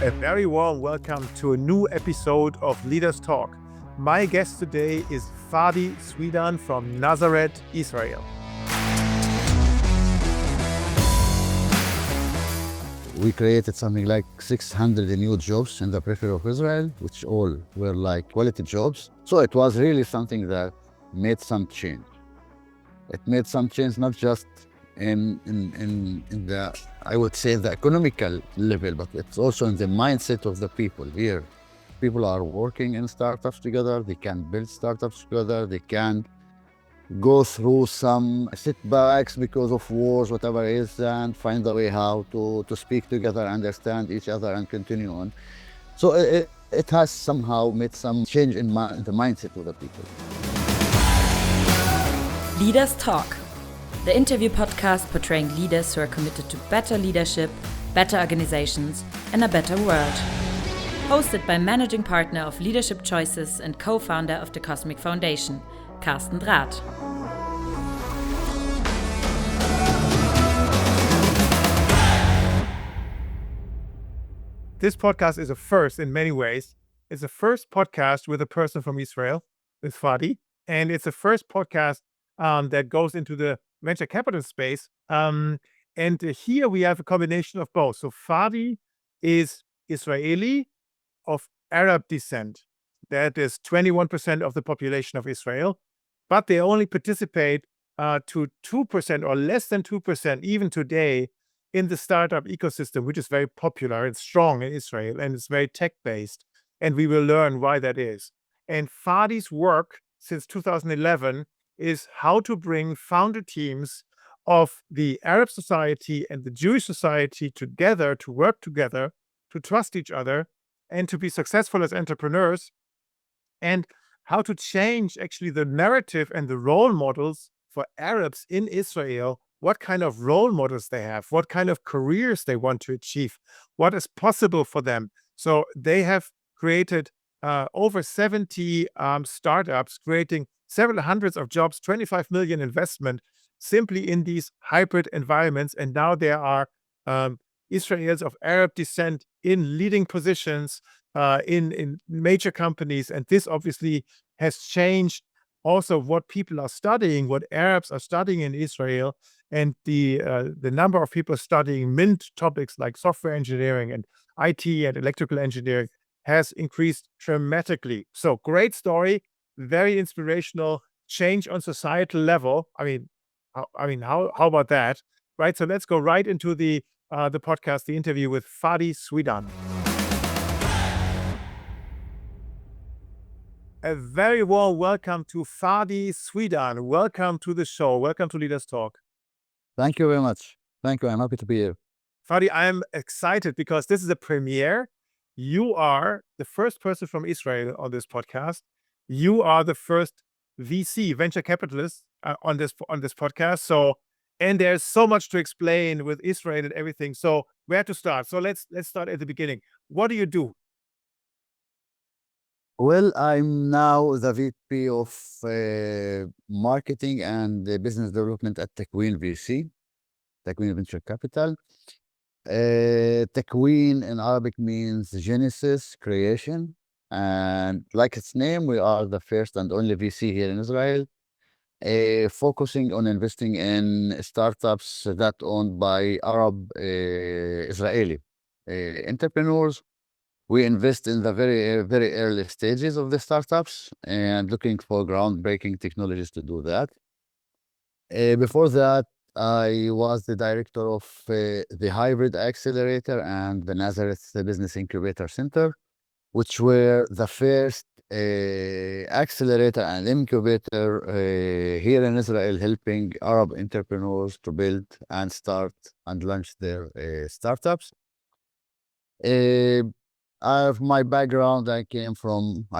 A very warm welcome to a new episode of Leaders Talk. My guest today is Fadi Swidan from Nazareth, Israel. We created something like 600 new jobs in the periphery of Israel, which all were like quality jobs. So it was really something that made some change. It made some change not just in the, I would say, the economical level, but it's also in the mindset of the people here. People are working in startups together, they can build startups together, they can go through some setbacks because of wars, whatever it is, and find a way how to speak together, understand each other, and continue on. So it has somehow made some change in the mindset of the people. Leaders Talk, the interview podcast portraying leaders who are committed to better leadership, better organizations, and a better world. Hosted by managing partner of Leadership Choices and co-founder of the Cosmic Foundation, Karsten. This podcast is a first in many ways. It's the first podcast with a person from Israel, with Fadi, and it's the first podcast that goes into the venture capital space. And here we have a combination of both. So Fadi is Israeli of Arab descent. That is 21% of the population of Israel, but they only participate to 2% or less than 2% even today in the startup ecosystem, which is very popular and strong in Israel, and it's very tech-based. And we will learn why that is. And Fadi's work since 2011 is how to bring founder teams of the Arab society and the Jewish society together, to work together, to trust each other, and to be successful as entrepreneurs, and how to change actually the narrative and the role models for Arabs in Israel, what kind of role models they have, what kind of careers they want to achieve, what is possible for them. So they have created over 70 startups, creating several hundreds of jobs, 25 million investment simply in these hybrid environments. And now there are Israelis of Arab descent in leading positions in major companies. And this obviously has changed also what people are studying, what Arabs are studying in Israel. And the number of people studying MINT topics like software engineering and IT and electrical engineering has increased dramatically. So great story, very inspirational, change on societal level. How about that, right? So let's go right into the podcast, the interview with Fadi Swidan. A very warm welcome to Fadi Swidan. Welcome to the show. Welcome to Leaders Talk. Thank you very much. Thank you. I'm happy to be here. Fadi, I'm excited because this is a premiere. You are the first person from Israel on this podcast. You are the first VC, venture capitalist, on this podcast. So, and there's so much to explain with Israel and everything. So, where to start? So let's start at the beginning. What do you do? Well, I'm now the VP of marketing and business development at Takwin VC, Takwin Venture Capital. Takwin in Arabic means Genesis, creation. And like its name, we are the first and only VC here in Israel, focusing on investing in startups that owned by Arab Israeli entrepreneurs. We invest in the very early stages of the startups and looking for groundbreaking technologies to do that. Before that, I was the director of the Hybrid Accelerator and the Nazareth Business Incubator Center, which were the first accelerator and incubator here in Israel, helping Arab entrepreneurs to build and start and launch their startups. My background, I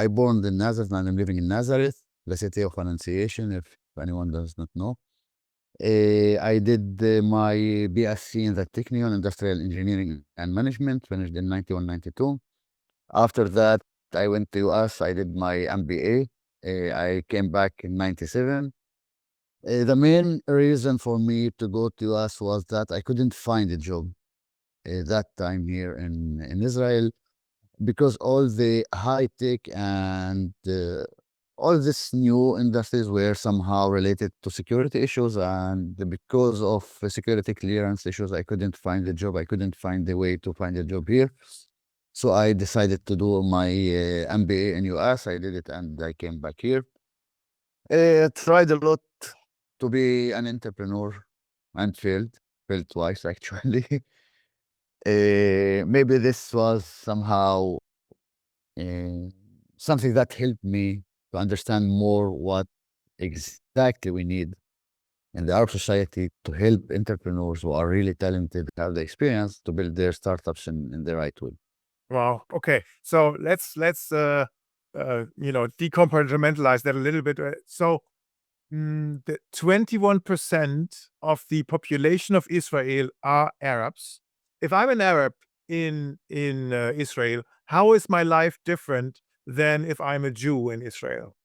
born in Nazareth and I'm living in Nazareth, the city of Annunciation, if anyone does not know. I did my BSc in the Technion, Industrial Engineering and Management, finished in 91, 92. After that, I went to US, I did my MBA. I came back in 97. The main reason for me to go to US was that I couldn't find a job that time here in Israel, because all the high tech and all these new industries were somehow related to security issues, and because of security clearance issues, I couldn't find a job. I couldn't find a way to find a job here. So I decided to do my MBA in US. I did it and I came back here. Tried a lot to be an entrepreneur and failed twice actually. Maybe this was somehow uh, something that helped me to understand more what exactly we need in the Arab society to help entrepreneurs who are really talented, have the experience to build their startups in the right way. Wow. Okay. So let's decompartmentalize that a little bit. So the 21% of the population of Israel are Arabs. If I'm an Arab in Israel, how is my life different than if I'm a Jew in Israel?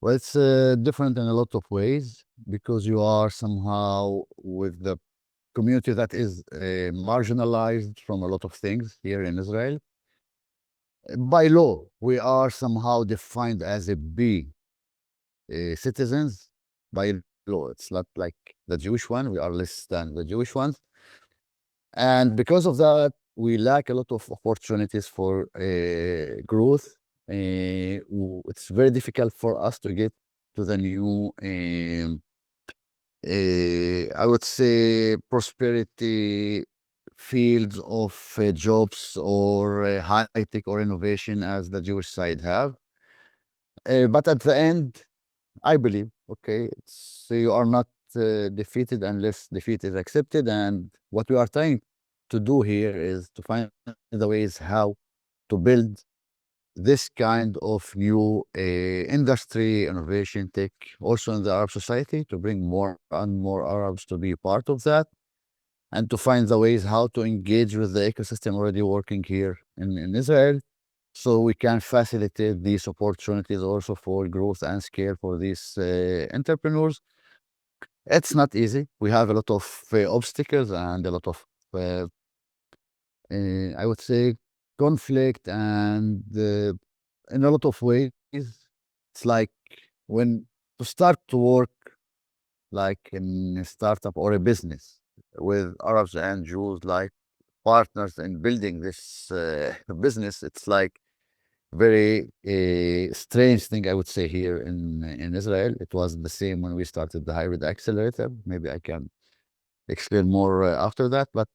Well, it's different in a lot of ways because you are somehow with the community that is marginalized from a lot of things here in Israel. By law, we are somehow defined as a B citizens by law. It's not like the Jewish one. We are less than the Jewish ones. And because of that, we lack a lot of opportunities for growth. It's very difficult for us to get to the new, I would say, prosperity fields of jobs or high tech or innovation as the Jewish side have. But at the end, I believe, okay, so you are not defeated unless defeat is accepted. And what we are trying to do here is to find the ways how to build this kind of new industry, innovation, tech, also in the Arab society, to bring more and more Arabs to be part of that, and to find the ways how to engage with the ecosystem already working here in Israel, so we can facilitate these opportunities also for growth and scale for these entrepreneurs. It's not easy. We have a lot of obstacles and a lot of, I would say, conflict, and in a lot of ways, it's like when to start to work like in a startup or a business with Arabs and Jews like partners in building this business, it's like very strange thing, I would say, here in Israel. It was the same when we started the hybrid accelerator. Maybe I can explain more after that, but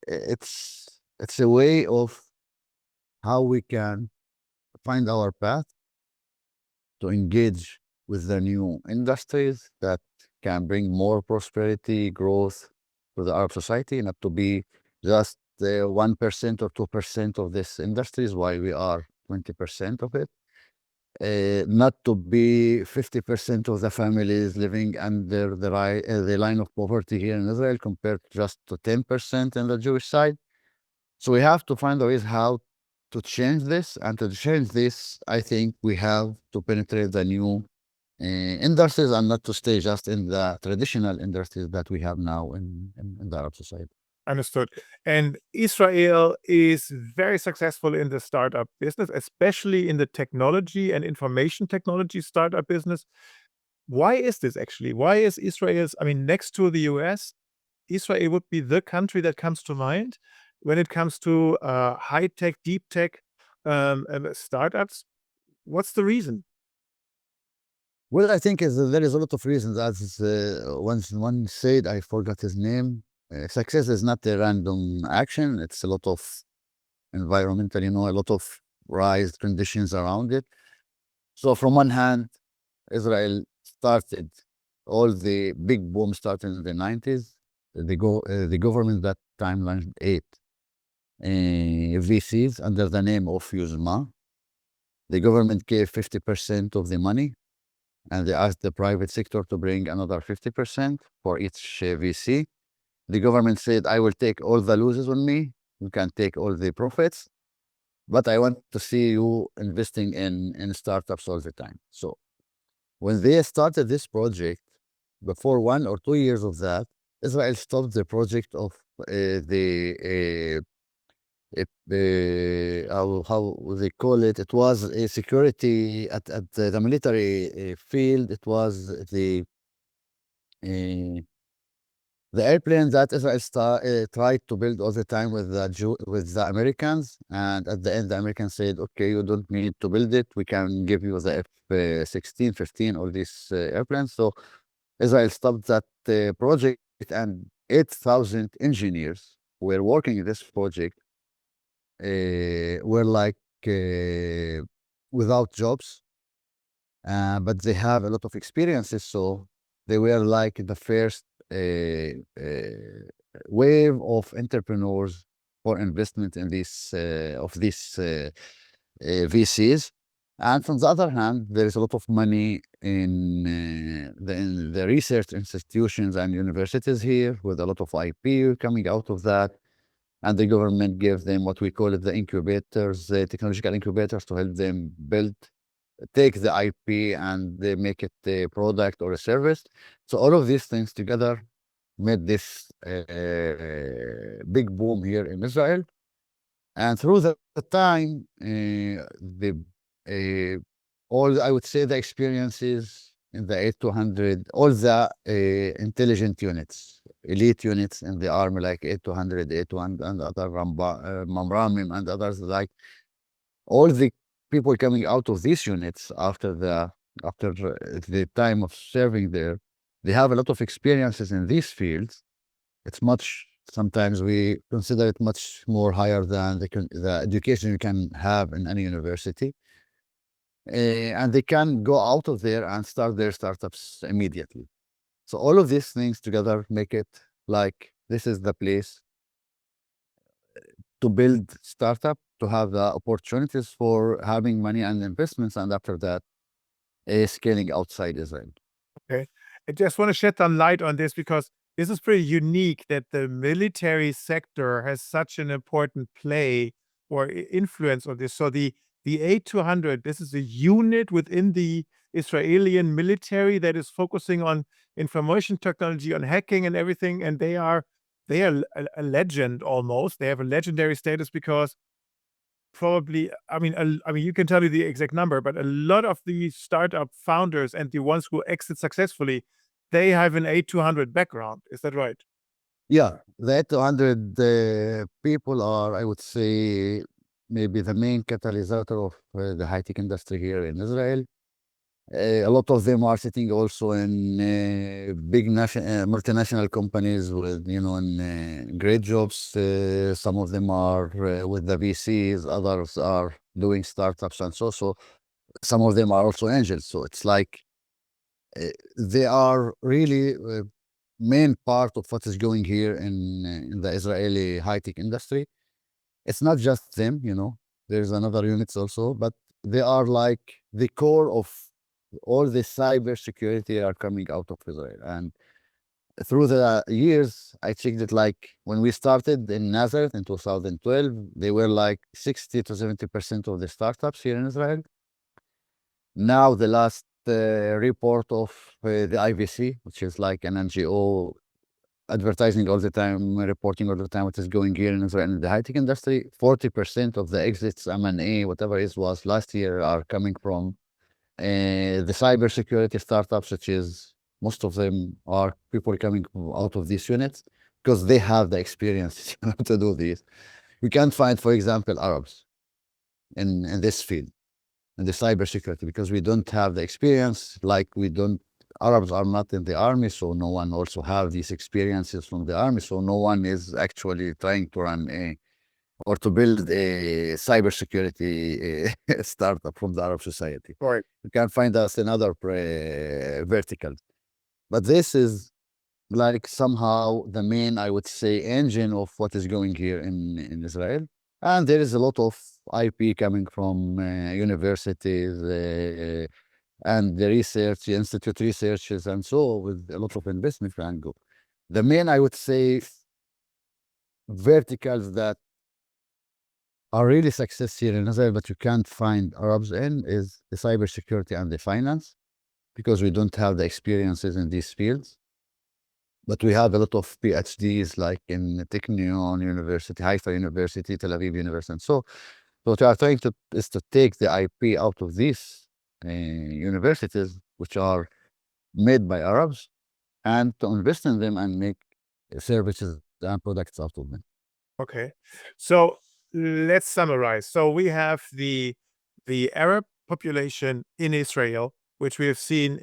it's a way of how we can find our path to engage with the new industries that can bring more prosperity, growth to the Arab society, not to be just 1% or 2% of this industries, while we are 20% of it. Not to be 50% of the families living under the line of poverty here in Israel compared just to 10% in the Jewish side. So we have to find ways how to change this. And to change this, I think we have to penetrate the new industries and not to stay just in the traditional industries that we have now in the Arab society. Understood. And Israel is very successful in the startup business, especially in the technology and information technology startup business. Why is this actually? Why is next to the US, Israel would be the country that comes to mind when it comes to high tech, deep tech startups. What's the reason? Well, I think there is a lot of reasons. As once one said, I forgot his name. Success is not a random action. It's a lot of environmental, a lot of rise conditions around it. So from one hand, Israel started, all the big boom started in the 90s. The government that time launched 8 VCs under the name of Yuzma. The government gave 50% of the money, and they asked the private sector to bring another 50% for each VC. The government said, I will take all the losses on me. You can take all the profits, but I want to see you investing in startups all the time. So when they started this project, before 1 or 2 years of that, Israel stopped the project of the how they call it. It was a security at the military field. It was uh, the airplane that Israel tried to build all the time with with the Americans, and at the end, the Americans said, "Okay, you don't need to build it. We can give you the F-16, 15, all these airplanes." So Israel stopped that project, and 8,000 engineers were working in this project were like without jobs, but they have a lot of experiences, so they were like the first wave of entrepreneurs for investment in these of these VCs. And from the other hand, there is a lot of money in the research institutions and universities here, with a lot of IP coming out of that. And the government gives them what we call it the incubators, the technological incubators, to help them take the IP and they make it a product or a service. So all of these things together made this big boom here in Israel. And through the time, the all I would say the experiences in the 8200, all the intelligent units, elite units in the army, like 8200, 8200, and other Mamramim and others, like all the people coming out of these units after the time of serving there, they have a lot of experiences in these fields. It's much, sometimes we consider it much more higher than the education you can have in any university. And they can go out of there and start their startups immediately. So all of these things together make it like this is the place to build startup, to have the opportunities for having money and investments, and after that, scaling outside Israel. Okay. I just want to shed some light on this because this is pretty unique that the military sector has such an important play or influence on this. So the A200, this is a unit within the Israeli military that is focusing on information technology, on hacking and everything, and they are a legend almost. They have a legendary status because probably, I mean, you can tell me the exact number, but a lot of the startup founders and the ones who exit successfully, they have an A200 background. Is that right? Yeah, the 200 people are, I would say, maybe the main catalyst of the high-tech industry here in Israel. A lot of them are sitting also in big multinational companies with, in great jobs. Some of them are with the VCs, others are doing startups and so. Some of them are also angels. So it's like they are really main part of what is going here in the Israeli high-tech industry. It's not just them, there's another units also, but they are like the core of all the cyber security are coming out of Israel. And through the years, I checked it, like when we started in Nazareth in 2012, they were like 60 to 70% of the startups here in Israel. Now the last report of the IVC, which is like an NGO advertising all the time, reporting all the time what is going here in Israel in the high-tech industry, 40% of the exits, M&A, whatever it was last year, are coming from the cybersecurity startups, which is most of them are people coming out of these units because they have the experience to do this. You can't find, for example, Arabs in this field, in the cybersecurity, because we don't have the experience. Like Arabs are not in the army, so no one also have these experiences from the army. So no one is actually trying to run or to build a cybersecurity startup from the Arab society. Right. You can find us in other verticals. But this is like somehow the main, I would say, engine of what is going here in Israel. And there is a lot of IP coming from universities and the research, the institute researches, and so with a lot of investment can go. The main, I would say, verticals that are really success here in Israel, but you can't find Arabs in, is the cybersecurity and the finance, because we don't have the experiences in these fields. But we have a lot of PhDs like in Technion University, Haifa University, Tel Aviv University. And so what we are trying to is to take the IP out of these universities, which are made by Arabs, and to invest in them and make services and products out of them. Okay. So let's summarize. So we have the Arab population in Israel, which we have seen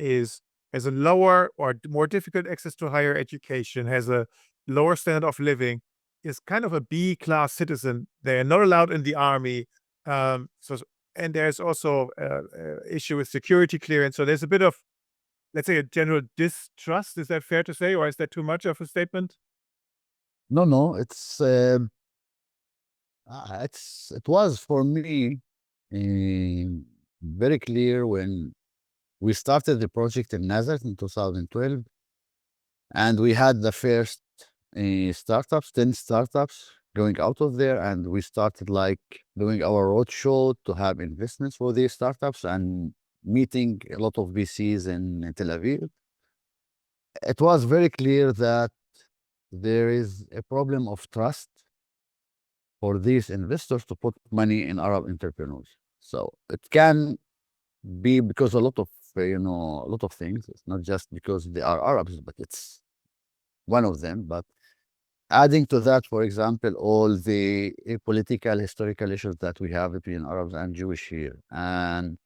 has a lower or more difficult access to higher education, has a lower standard of living, is kind of a B class citizen. They are not allowed in the army. So and there's also issue with security clearance. So there's a bit of, let's say, a general distrust. Is that fair to say, or is that too much of a statement? No, it was for me very clear when we started the project in Nazareth in 2012, and we had the first startups, 10 startups going out of there, and we started like doing our roadshow to have investments for these startups and meeting a lot of VCs in Tel Aviv. It was very clear that there is a problem of trust for these investors to put money in Arab entrepreneurs. So it can be because a lot of a lot of things. It's not just because they are Arabs, but it's one of them. But adding to that, for example, all the political historical issues that we have between Arabs and Jewish here, and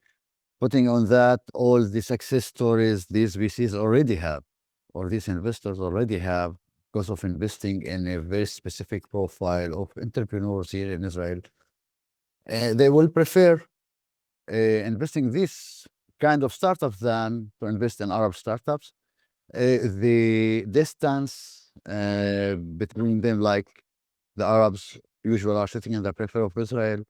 putting on that all the success stories these VCs already have, or these investors already have, because of investing in a very specific profile of entrepreneurs here in Israel. They will prefer investing these kind of startups than to invest in Arab startups. The distance between them, like the Arabs usually are sitting in the periphery of Israel,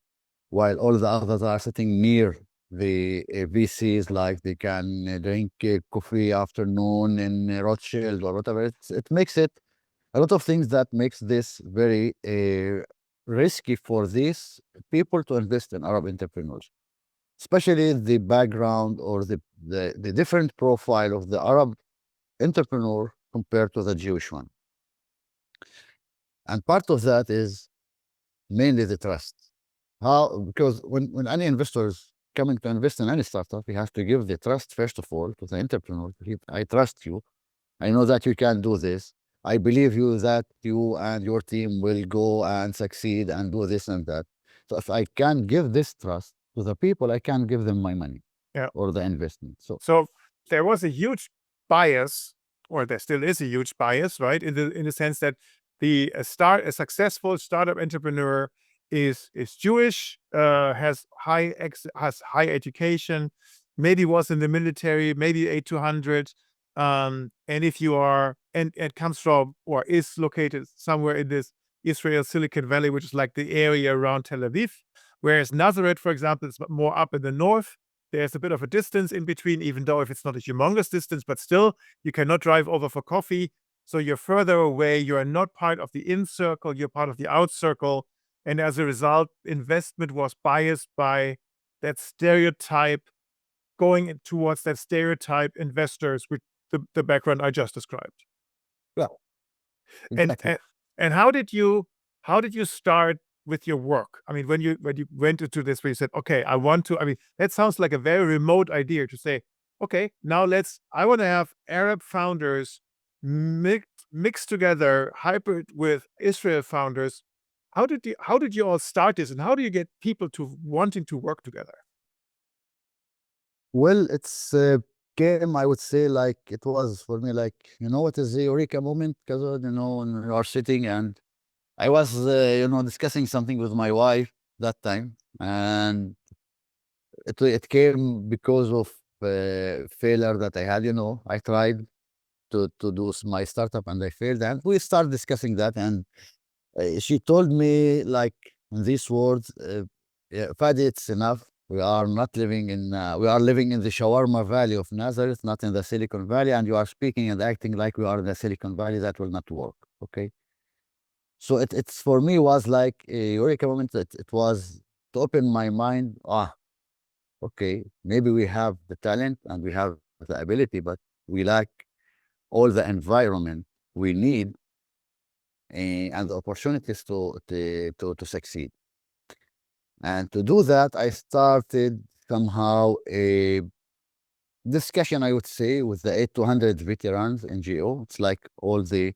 while all the others are sitting near the VCs, like they can drink coffee afternoon in Rothschild or whatever. It makes it a lot of things that makes this very risky for these people to invest in Arab entrepreneurs, especially the background or the different profile of the Arab entrepreneur compared to the Jewish one. And part of that is mainly the trust. How? Because when any investor is coming to invest in any startup, he has to give the trust, first of all, to the entrepreneur. I trust you. I know that you can do this. I believe you that you and your team will go and succeed and do this and that. So if I can give this trust to the people, I can give them my money Yeah. or the investment. So there was a huge bias, or there still is a huge bias, right? In the sense that a successful startup entrepreneur is Jewish, has high education, maybe was in the military, maybe A200, and if you are and comes from or is located somewhere in this Israel Silicon Valley, which is like the area around Tel Aviv, whereas Nazareth, for example, is more up in the north. There's a bit of a distance in between, even though if it's not a humongous distance, but still, you cannot drive over for coffee. So you're further away. You are not part of the in circle. You're part of the out circle. And as a result, investment was biased by that stereotype, going towards that stereotype investors with the background I just described. Well, And, exactly. and how did you start with your work? I mean, when you went into this, where you said, okay, I want to, I mean, that sounds like a very remote idea to say, okay, now I want to have Arab founders mixed together, hybrid with Israel founders. How did you all start this, and how do you get people to wanting to work together? Well, it's came, I would say, like it was for me, like, what is the eureka moment? Because, when you are sitting and I was, discussing something with my wife that time, and it came because of failure that I had. I tried to do my startup and I failed, and we started discussing that, and she told me like in these words, yeah, Fadi, it's enough. We are not living in, we are living in the Shawarma Valley of Nazareth, not in the Silicon Valley, and you are speaking and acting like we are in the Silicon Valley. That will not work. Okay. So it's for me was like a eureka moment. It was to open my mind. Okay, maybe we have the talent and we have the ability, but we lack all the environment we need and the opportunities to succeed. And to do that, I started somehow a discussion, I would say, with the 8200 veterans NGO. It's like all the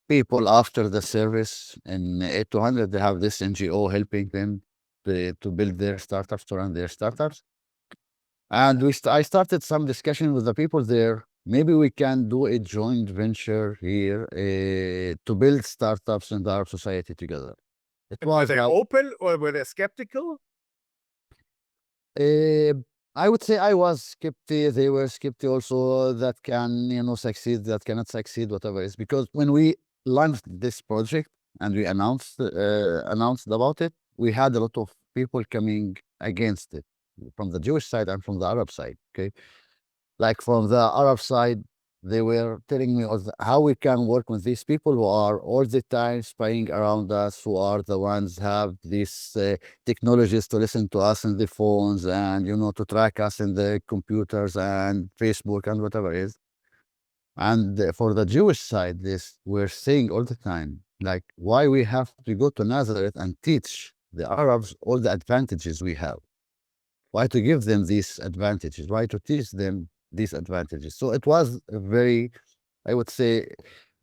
people after the service in 8200, they have this NGO helping them to build their startups, to run their startups. And I started some discussion with the people there. Maybe we can do a joint venture here to build startups in our society together. It And were was they how open or were they skeptical? uh, I would say I was skeptical. They were skeptical also that can, succeed, that cannot succeed, whatever it is. Because when we launched this project and we announced about it, we had a lot of people coming against it from the Jewish side and from the Arab side. Okay, like from the Arab side, they were telling me how we can work with these people who are all the time spying around us, who are the ones have these technologies to listen to us in the phones and, to track us in the computers and Facebook and whatever it is. And for the Jewish side, this we're saying all the time, like why we have to go to Nazareth and teach the Arabs all the advantages we have. Why to give them these advantages? Why to teach them these advantages? So it was a very, I would say,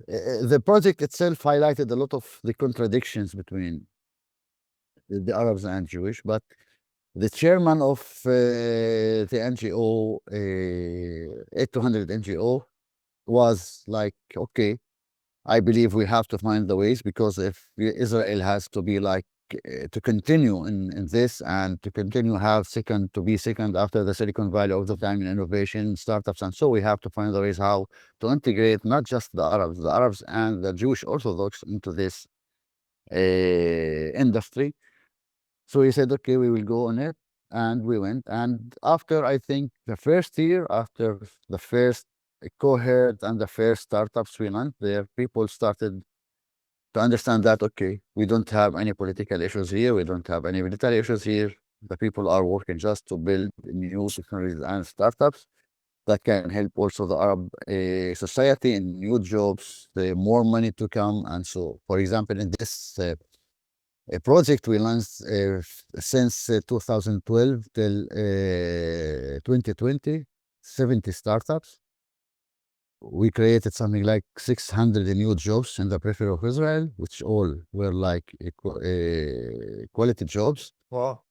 the project itself highlighted a lot of the contradictions between the Arabs and Jewish, but the chairman of the NGO, 8200 NGO, was like, okay, I believe we have to find the ways, because if Israel has to be like to continue in this and to continue to be second after the Silicon Valley of the time in innovation, startups, and so we have to find the ways how to integrate not just the Arabs and the Jewish Orthodox into this industry. So he said, okay, we will go on it. And we went. And after, I think, the first year, after the first cohort and the first startups we launched there, people started to understand that, okay, we don't have any political issues here. We don't have any military issues here. The people are working just to build new technologies and startups that can help also the Arab society in new jobs, more money to come. And so, for example, in this a project we launched since 2012 till 2020, 70 startups. We created something like 600 new jobs in the periphery of Israel, which all were like quality jobs. Wow.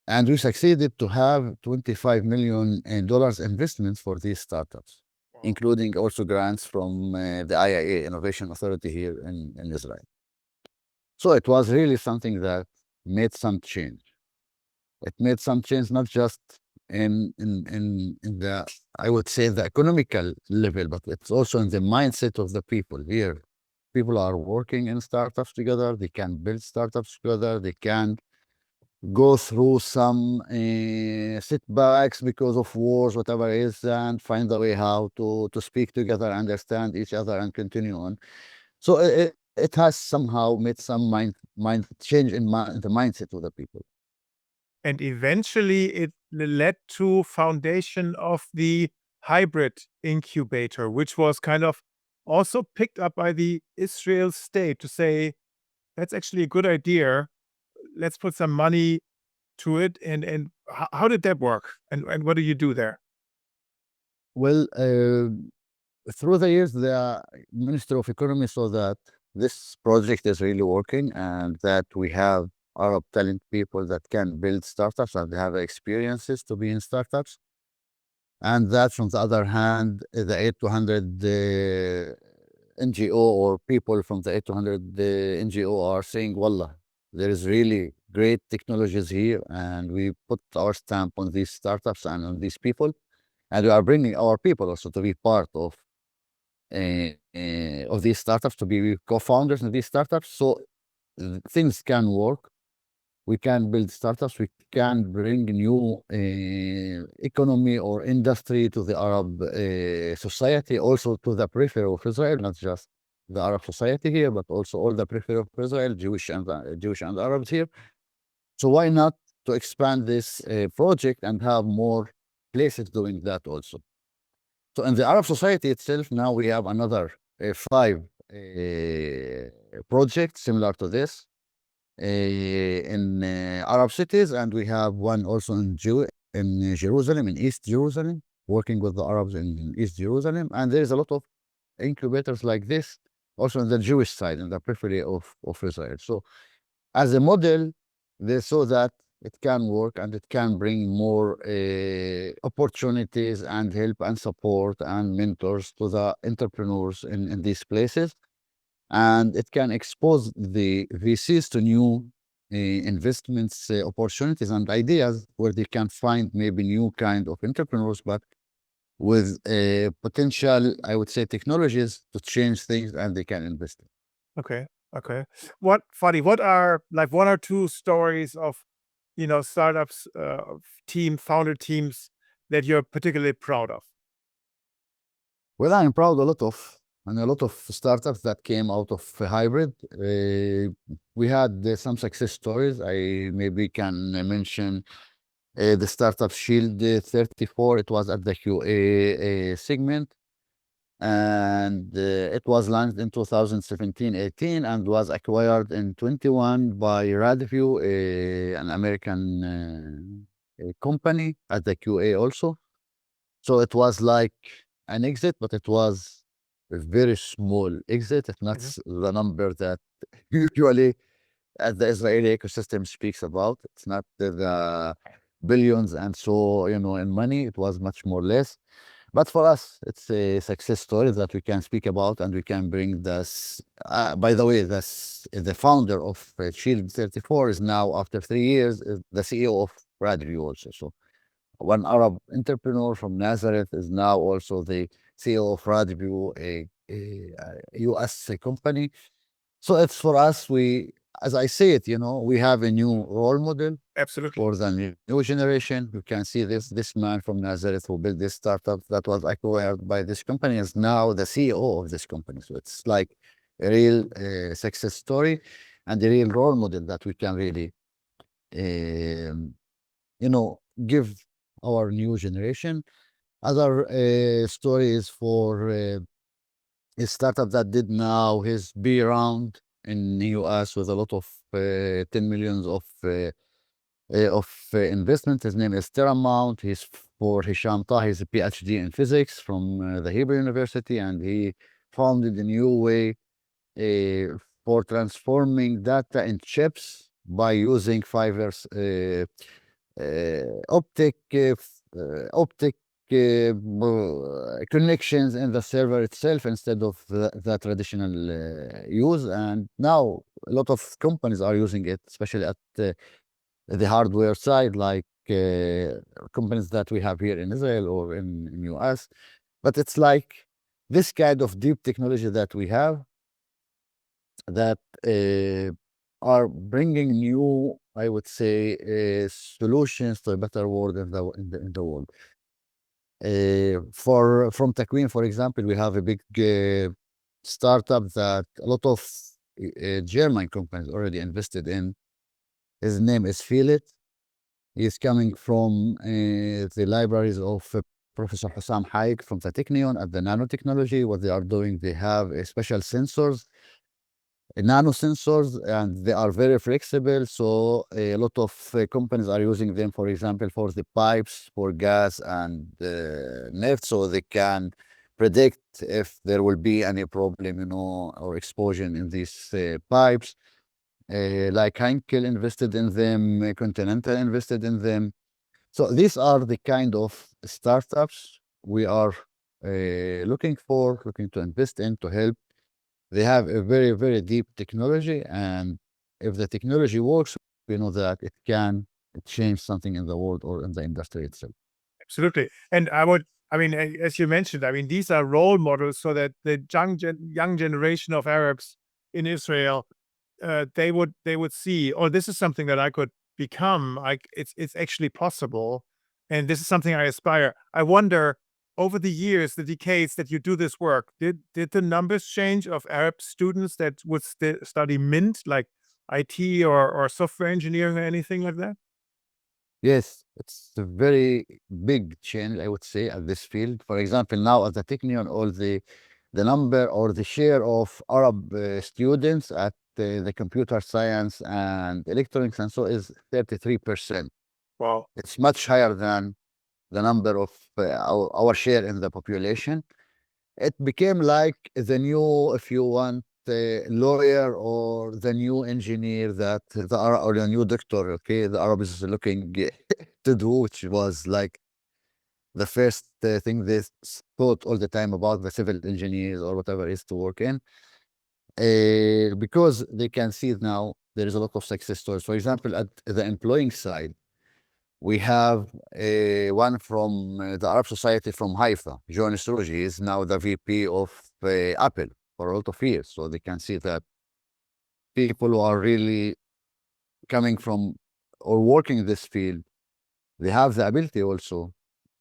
And we succeeded to have $25 million investments for these startups, including also grants from the IIA Innovation Authority here in Israel. So it was really something that made some change. It made some change not just in the, I would say, the economical level, but it's also in the mindset of the people here. People are working in startups together. They can build startups together. They can go through some setbacks because of wars, whatever it is, and find a way how to speak together, understand each other, and continue on. So it has somehow made some mind change in the mindset of the people. And eventually it led to foundation of the hybrid incubator, which was kind of also picked up by the Israel state to say, that's actually a good idea. Let's put some money to it. And how did that work? And what do you do there? Well, through the years, the Minister of Economy saw that this project is really working and that we have Arab talent people that can build startups and they have experiences to be in startups. And that, from the other hand, the 8200 NGO or people from the 8200 NGO are saying, Wallah, there is really great technologies here, and we put our stamp on these startups and on these people, and we are bringing our people also to be part of these startups, to be co-founders in these startups. So things can work. We can build startups. We can bring new economy or industry to the Arab society, also to the periphery of Israel, not just the Arab society here, but also all the periphery of Israel, Jewish and Arabs here. So why not to expand this project and have more places doing that also? So in the Arab society itself, now we have another 5 projects similar to this in Arab cities, and we have one also in Jerusalem, in East Jerusalem, working with the Arabs in East Jerusalem. And there is a lot of incubators like this also on the Jewish side, in the periphery of Israel. So as a model, they saw that it can work and it can bring more opportunities and help and support and mentors to the entrepreneurs in these places. And it can expose the VCs to new investments, opportunities and ideas where they can find maybe new kind of entrepreneurs, but with potential, I would say, technologies to change things and they can invest in. Okay. Okay. Fadi, what are like one or two stories of, startups, founder teams that you're particularly proud of? Well, I'm proud a lot of startups that came out of a hybrid. We had some success stories. I maybe can mention the startup Shield 34. It was at the QA segment, and it was launched in 2017-18 and was acquired in 21 by Radview, an American company at the QA also. So it was like an exit, but it was a very small exit. It's not the number that usually the Israeli ecosystem speaks about. It's not the billions and so, in money. It was much more less. But for us, it's a success story that we can speak about and we can bring this. By the way, the founder of Shield 34 is now, after 3 years, is the CEO of Radview also. So one Arab entrepreneur from Nazareth is now also the CEO of Radview, a US company. So it's for us, as I say it, we have a new role model Absolutely. for the new generation. You can see this man from Nazareth who built this startup that was acquired by this company is now the CEO of this company. So it's like a real success story and a real role model that we can really, give our new generation. Other stories for a startup that did now his B round in the US with a lot of 10 millions of investment. His name is Terramount. He's for Hisham Tah. He's a PhD in physics from the Hebrew University, and he founded a new way for transforming data in chips by using fibers, optic connections in the server itself instead of the traditional use. And now a lot of companies are using it, especially at the hardware side, like companies that we have here in Israel or in US. But it's like this kind of deep technology that we have that are bringing new, I would say, solutions to a better world in the world. From Takwin, for example, we have a big startup that a lot of German companies already invested in. His name is Feel It. He's coming from the libraries of Professor Hussam Haik from the Technion at the nanotechnology. What they are doing, they have special sensors, nanosensors, and they are very flexible. So a lot of companies are using them, for example, for the pipes, for gas and neft, so they can predict if there will be any problem, or explosion in these pipes. Like Heinkel invested in them, Continental invested in them. So these are the kind of startups we are looking to invest in, to help. They have a very, very deep technology, and if the technology works, we know that it can change something in the world or in the industry itself. Absolutely. And as you mentioned, these are role models so that the young generation of Arabs in Israel, they would see, oh, this is something that I could become. It's actually possible, and this is something I aspire. I wonder, over the years, the decades that you do this work, did the numbers change of Arab students that would study MINT, like IT or software engineering or anything like that? Yes, it's a very big change, I would say, at this field. For example, now at the Technion, all the the number or the share of Arab students at the computer science and electronics and so is 33%. Wow. It's much higher than the number of our share in the population. It became like the new, if you want, lawyer or the new engineer that the Arab or the new doctor, okay, the Arab is looking to do, which was like the first thing they thought all the time about the civil engineers or whatever is to work in. Because they can see now there is a lot of success stories. For example, at the employing side, we have one from the Arab Society from Haifa, John Srouji, is now the VP of Apple for a lot of years. So they can see that people who are really coming from or working in this field, they have the ability also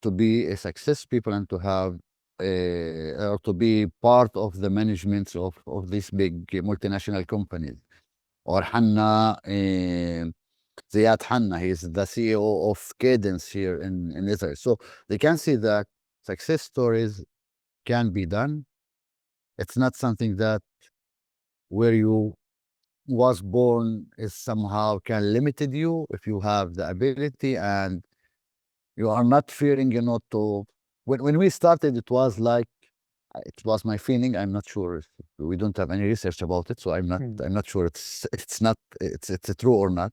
to be a success people and to have or to be part of the management of these big multinational companies. Or Hanna, Ziad Hanna, he's the CEO of Cadence here in Israel. So they can see that success stories can be done. It's not something that where you was born is somehow can limited you if you have the ability and you are not fearing, to when we started, it was like it was my feeling. I'm not sure if we don't have any research about it, so I'm not sure it's true or not.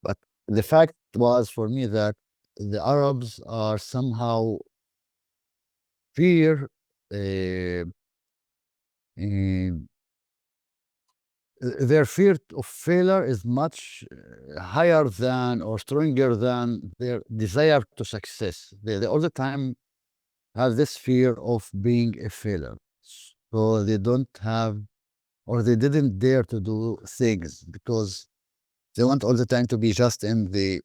But the fact was for me that the Arabs are somehow fear uh, their fear of failure is much higher than or stronger than their desire to success. They all the time have this fear of being a failure. So they don't have or they didn't dare to do things because they want all the time to be just in the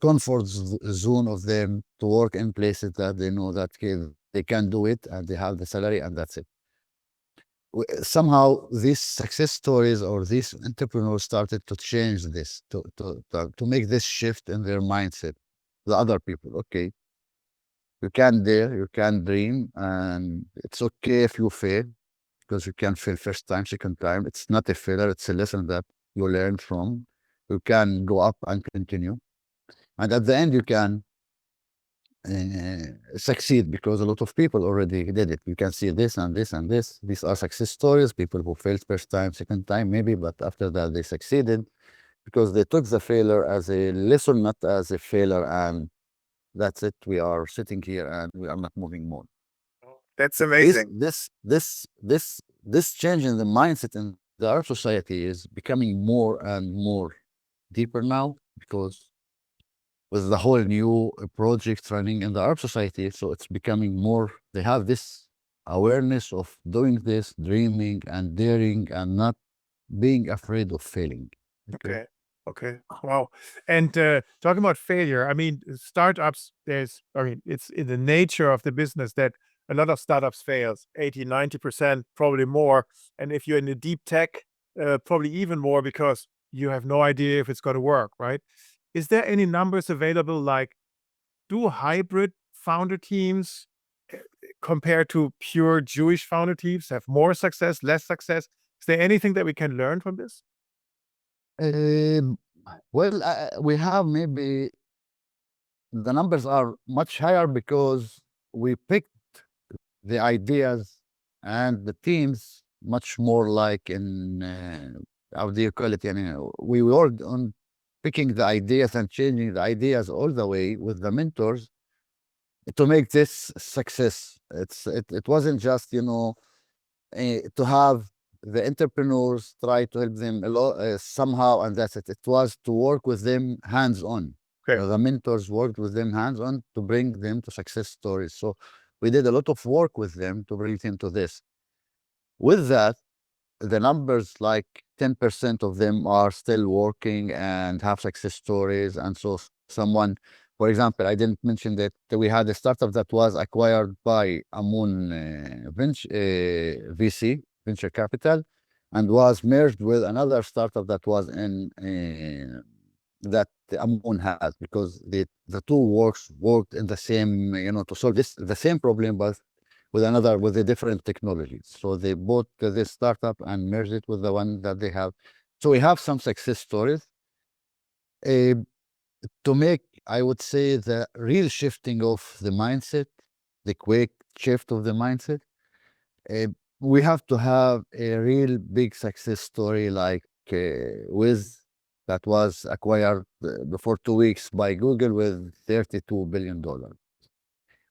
comfort zone of them to work in places that they know that okay, they can do it and they have the salary and that's it. Somehow these success stories or these entrepreneurs started to change this, to make this shift in their mindset. The other people, okay, you can dare, you can dream, and it's okay if you fail because you can fail first time, second time. It's not a failure, it's a lesson that you learn from. You can go up and continue. And at the end, you can succeed because a lot of people already did it. You can see this and this and this. These are success stories, people who failed first time, second time, maybe, but after that they succeeded because they took the failure as a lesson, not as a failure. And that's it. We are sitting here and we are not moving more. That's This amazing. this change in the mindset in the Arab society is becoming more and more deeper now because with the whole new project running in the Arab society, so it's becoming more. They have this awareness of doing this, dreaming and daring, and not being afraid of failing. Okay. Okay. Wow. And talking about failure, I mean, startups, it's in the nature of the business that a lot of startups fails, 80, 90%, probably more. And if you're in the deep tech, probably even more because you have no idea if it's going to work, right? Is there any numbers available, like do hybrid founder teams compared to pure Jewish founder teams have more success, less success? Is there anything that we can learn from this? Um, well, we have maybe the numbers are much higher because we picked the ideas and the teams much more like in how do you call it? We worked on picking the ideas and changing the ideas all the way with the mentors to make this success. It wasn't just to have the entrepreneurs try to help them a lot somehow, and that's it. It was to work with them hands on. Okay. The mentors worked with them hands on to bring them to success stories. So we did a lot of work with them to bring them to this. With that, the numbers like 10% of them are still working and have success stories. And so someone, for example, I didn't mention that we had a startup that was acquired by Amun VC, venture capital, and was merged with another startup that was in that Amun has because the two worked in the same, to solve the same problem, but with the different technologies. So they bought this startup and merged it with the one that they have. So we have some success stories. Uh, to make, I would say, the real shifting of the mindset, the quick shift of the mindset, uh, we have to have a real big success story like Wiz that was acquired before 2 weeks by Google with $32 billion.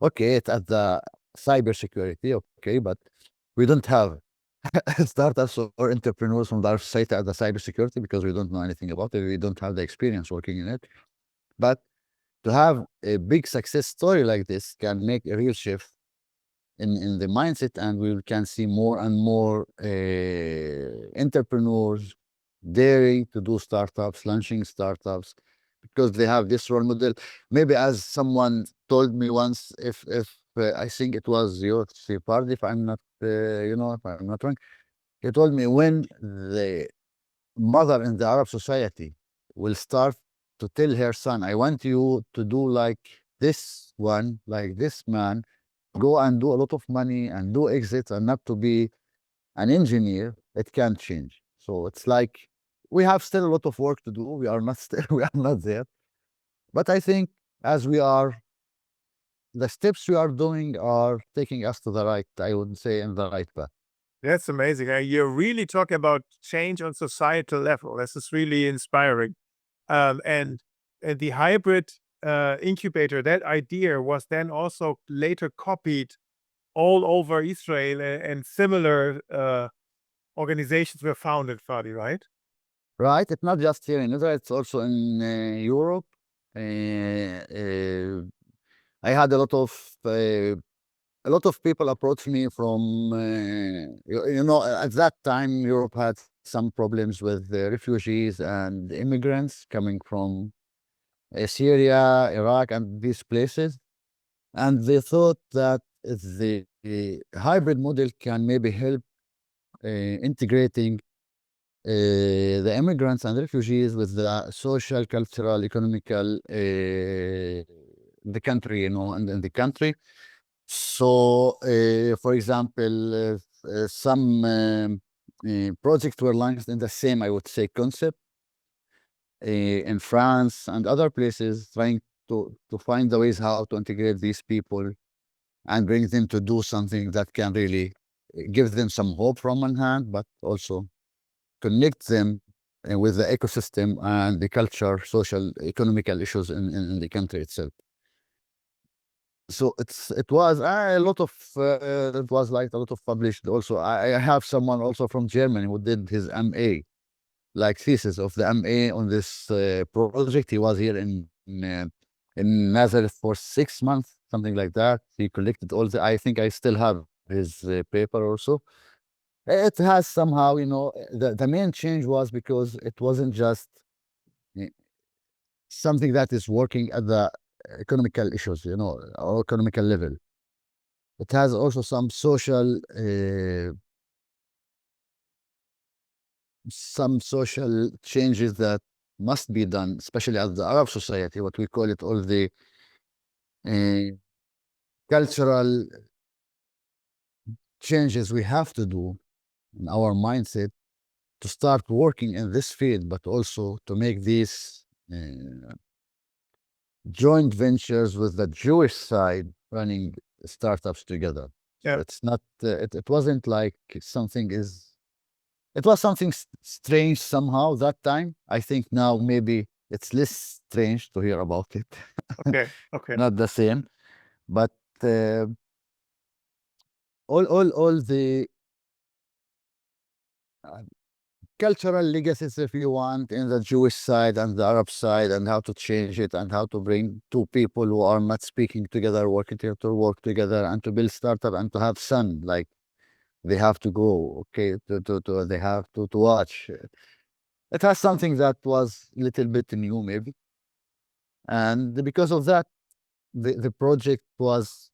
Okay, it's at the cybersecurity, okay, but we don't have startups or entrepreneurs from our society at the cybersecurity because we don't know anything about it. We don't have the experience working in it. But to have a big success story like this can make a real shift in the mindset, and we can see more and more entrepreneurs daring to do startups, launching startups, because they have this role model. Maybe as someone told me once, if I think it was your party, if I'm not, if I'm not wrong, he told me when the mother in the Arab society will start to tell her son, I want you to do like this one, like this man, go and do a lot of money and do exits and not to be an engineer, it can change. So it's like we have still a lot of work to do. We are not still, we are not there. But I think as we are, the steps we are doing are taking us to the right, I would say, in the right path. That's amazing. You're really talking about change on societal level. This is really inspiring. And the hybrid incubator, that idea was then also later copied all over Israel, and similar organizations were founded, Fadi, right? Right? It's not just here in Israel, it's also in Europe. I had a lot of people approached me from, at that time, Europe had some problems with the refugees and immigrants coming from Syria, Iraq, and these places. And they thought that the hybrid model can maybe help integrating the immigrants and refugees with the social, cultural, economical, the country, and in the country. So, for example, some projects were launched in the same, I would say, concept in France and other places, trying to find the ways how to integrate these people and bring them to do something that can really give them some hope from one hand, but also connect them with the ecosystem and the culture, social, economical issues in the country itself. So it was a lot of it was like a lot of published. Also, I have someone also from Germany who did his MA, like thesis of the MA on this project. He was here in Nazareth for 6 months, something like that. He collected all the. I think I still have his paper also. It has somehow, the main change was because it wasn't just eh, something that is working at the economical issues, or economical level. It has also some social changes that must be done, especially as the Arab society, what we call it, all the uh, cultural changes we have to do in our mindset to start working in this field, but also to make these joint ventures with the Jewish side running startups together. So Yeah. it's not, it wasn't like something is, it was something strange somehow that time. I think now maybe it's less strange to hear about it. Okay. Okay. Not the same, but uh, all the uh, cultural legacies, if you want, in the Jewish side and the Arab side, and how to change it, and how to bring two people who are not speaking together, working together, to work together, and to build startup and to have son. Like they have to go, okay, they have to watch. It has something that was a little bit new, maybe, and because of that, the project was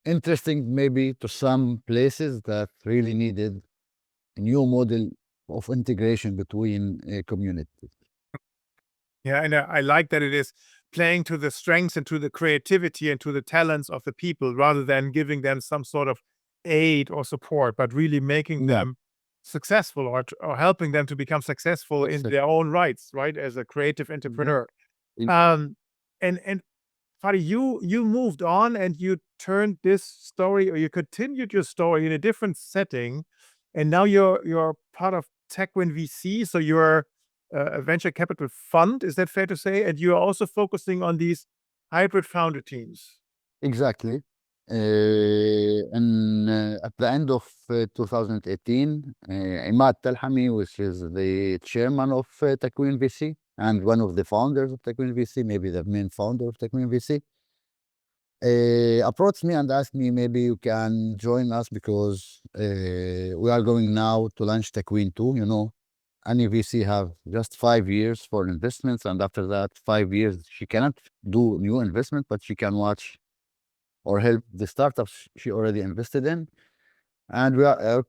interesting, maybe to some places that really needed a new model of integration between communities. Yeah, and I like that it is playing to the strengths and to the creativity and to the talents of the people rather than giving them some sort of aid or support, but really making Yeah. them successful or helping them to become successful in their own rights, right? As a creative entrepreneur. In- And Fadi, you moved on and you turned this story, or you continued your story in a different setting, and now you're part of Takwin VC, so you're a venture capital fund. Is that fair to say? And you're also focusing on these hybrid founder teams. Exactly. And at the end of 2018, Imad Telhami, which is the chairman of Takwin VC and one of the founders of Takwin VC, maybe the main founder of Takwin VC, approached me and asked me maybe you can join us because we are going now to launch Takwin 2. You know, any VC have just 5 years for investments, and after that 5 years she cannot do new investment, but she can watch or help the startups she already invested in. And we are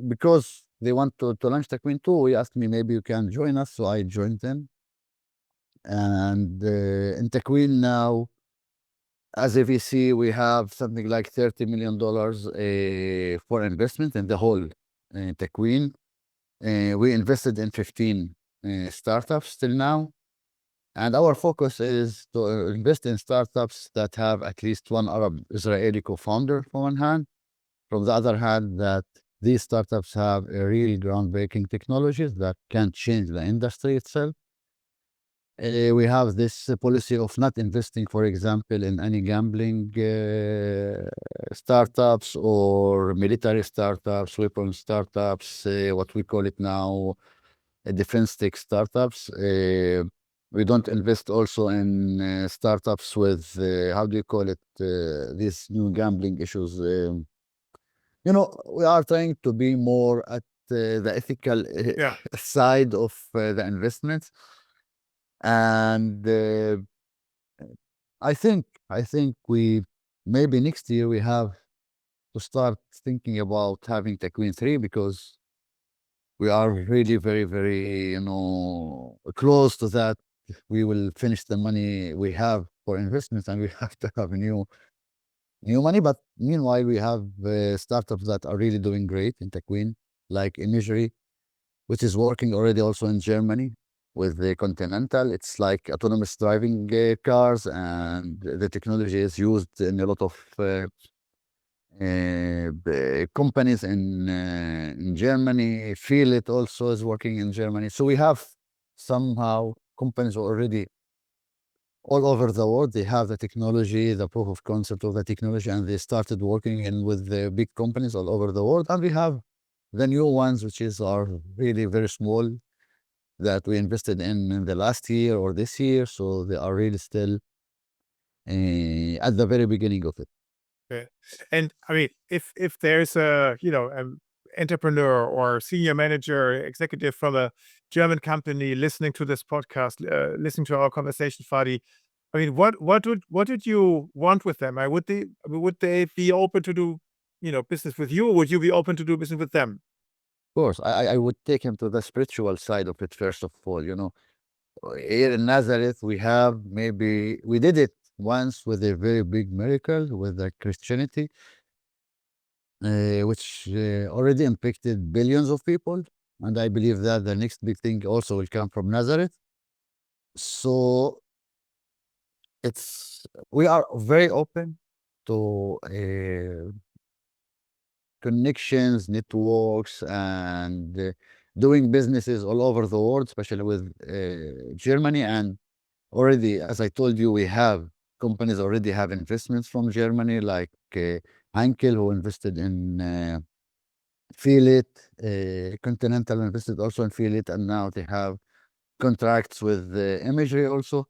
because they want to launch Takwin 2, we asked me maybe you can join us, so I joined them. And in Takwin now, as a VC, we have something like $30 million for investment in the whole Takwin. We invested in 15 startups till now. And our focus is to invest in startups that have at least one Arab Israeli co-founder from one hand. From the other hand, that these startups have a really groundbreaking technologies that can change the industry itself. We have this policy of not investing, for example, in any gambling startups or military startups, weapon startups, what we call it now, defense tech startups. We don't invest also in startups with, how do you call it, these new gambling issues. You know, we are trying to be more at the ethical side of the investments. And I think we maybe next year we have to start thinking about having Takwin 3 because we are really very, very, you know, close to that. We will finish the money we have for investments and we have to have new money. But meanwhile, we have startups that are really doing great in Takwin, like Imagery, which is working already also in Germany with the Continental. It's like autonomous driving cars, and the technology is used in a lot of companies in Germany. Feel It also is working in Germany. So we have somehow companies already all over the world. They have the technology, the proof of concept of the technology, and they started working with the big companies all over the world. And we have the new ones, which are really very small, that we invested in the last year or this year. So they are really still at the very beginning of it. Okay. And I mean, if there's a, an entrepreneur or senior manager, executive from a German company listening to this podcast, listening to our conversation, Fadi, I mean, what would you want with them? Would they be open to do, business with you, or would you be open to do business with them? Of course, I would take him to the spiritual side of it first of all. You know, here in Nazareth, we did it once with a very big miracle with the Christianity, which already impacted billions of people. And I believe that the next big thing also will come from Nazareth. So we are very open to connections, networks, and doing businesses all over the world, especially with Germany. And already, as I told you, we have companies already have investments from Germany, like Henkel, who invested in Feel It. Continental invested also in Feel It, and now they have contracts with Imagery also.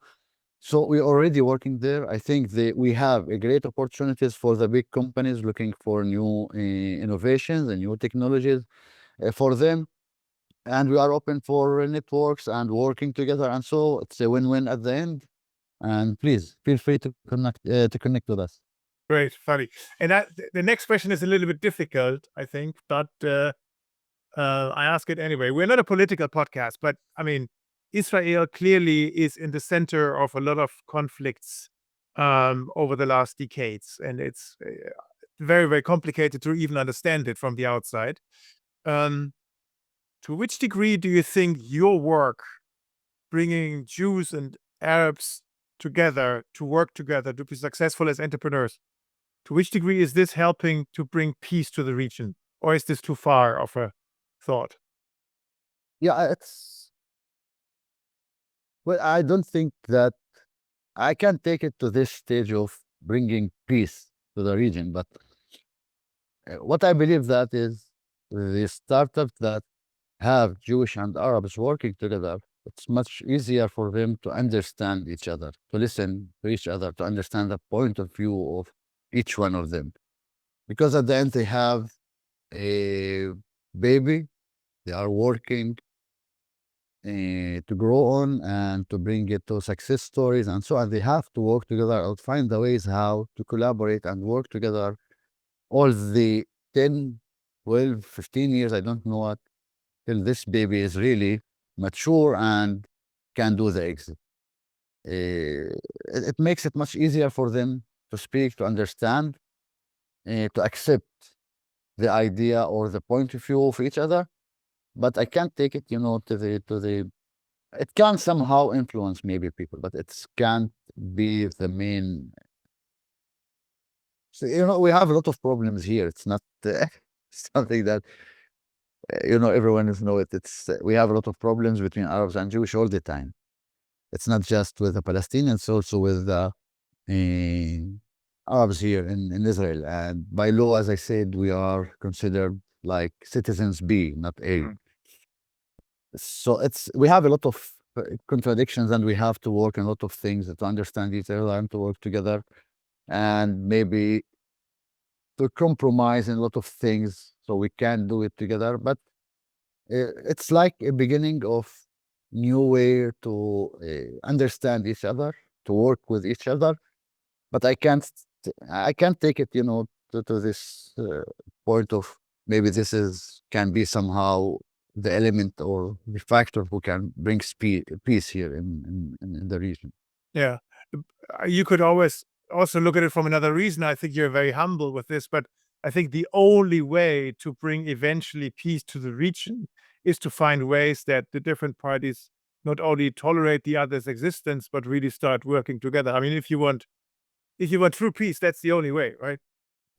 So we're already working there. I think we have a great opportunities for the big companies looking for new innovations and new technologies for them. And we are open for networks and working together. And so it's a win-win at the end. And please feel free to connect with us. Great, funny. And the next question is a little bit difficult, I think, but I ask it anyway. We're not a political podcast, but I mean, Israel clearly is in the center of a lot of conflicts over the last decades, and it's very, very complicated to even understand it from the outside. Um, to which degree do you think your work, bringing Jews and Arabs together to work together to be successful as entrepreneurs, to which degree is this helping to bring peace to the region, or is this too far of a thought? Yeah, I don't think that I can take it to this stage of bringing peace to the region, but what I believe that is the startups that have Jewish and Arabs working together, it's much easier for them to understand each other, to listen to each other, to understand the point of view of each one of them. Because at the end, they have a baby, they are working to grow on and to bring it to success stories and so on. They have to work together and find the ways how to collaborate and work together all the 10, 12, 15 years, I don't know what, till this baby is really mature and can do the exit. It makes it much easier for them to speak, to understand, to accept the idea or the point of view of each other. But I can't take it, to the. It can somehow influence maybe people, but it can't be the main. So, we have a lot of problems here. It's not something that everyone is know it. We have a lot of problems between Arabs and Jewish all the time. It's not just with the Palestinians, also with the Arabs here in Israel. And by law, as I said, we are considered like citizens B, not A. So we have a lot of contradictions, and we have to work on a lot of things to understand each other and to work together, and maybe to compromise in a lot of things so we can do it together. But it's like a beginning of new way to understand each other, to work with each other. But I can't take it, to this point of maybe this can be somehow the element or the factor who can bring peace here in the region. Yeah. You could always also look at it from another reason. I think you're very humble with this, but I think the only way to bring eventually peace to the region is to find ways that the different parties not only tolerate the other's existence, but really start working together. I mean, if you want true peace, that's the only way, right?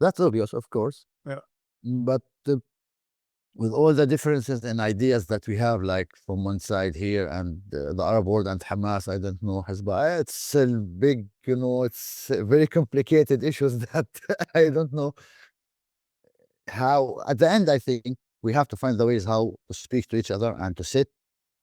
That's obvious, of course. Yeah. But with all the differences and ideas that we have, like from one side here and the Arab world and Hamas, I don't know, Hezbollah, it's a big, it's very complicated issues that I don't know how. At the end, I think we have to find the ways how to speak to each other and to sit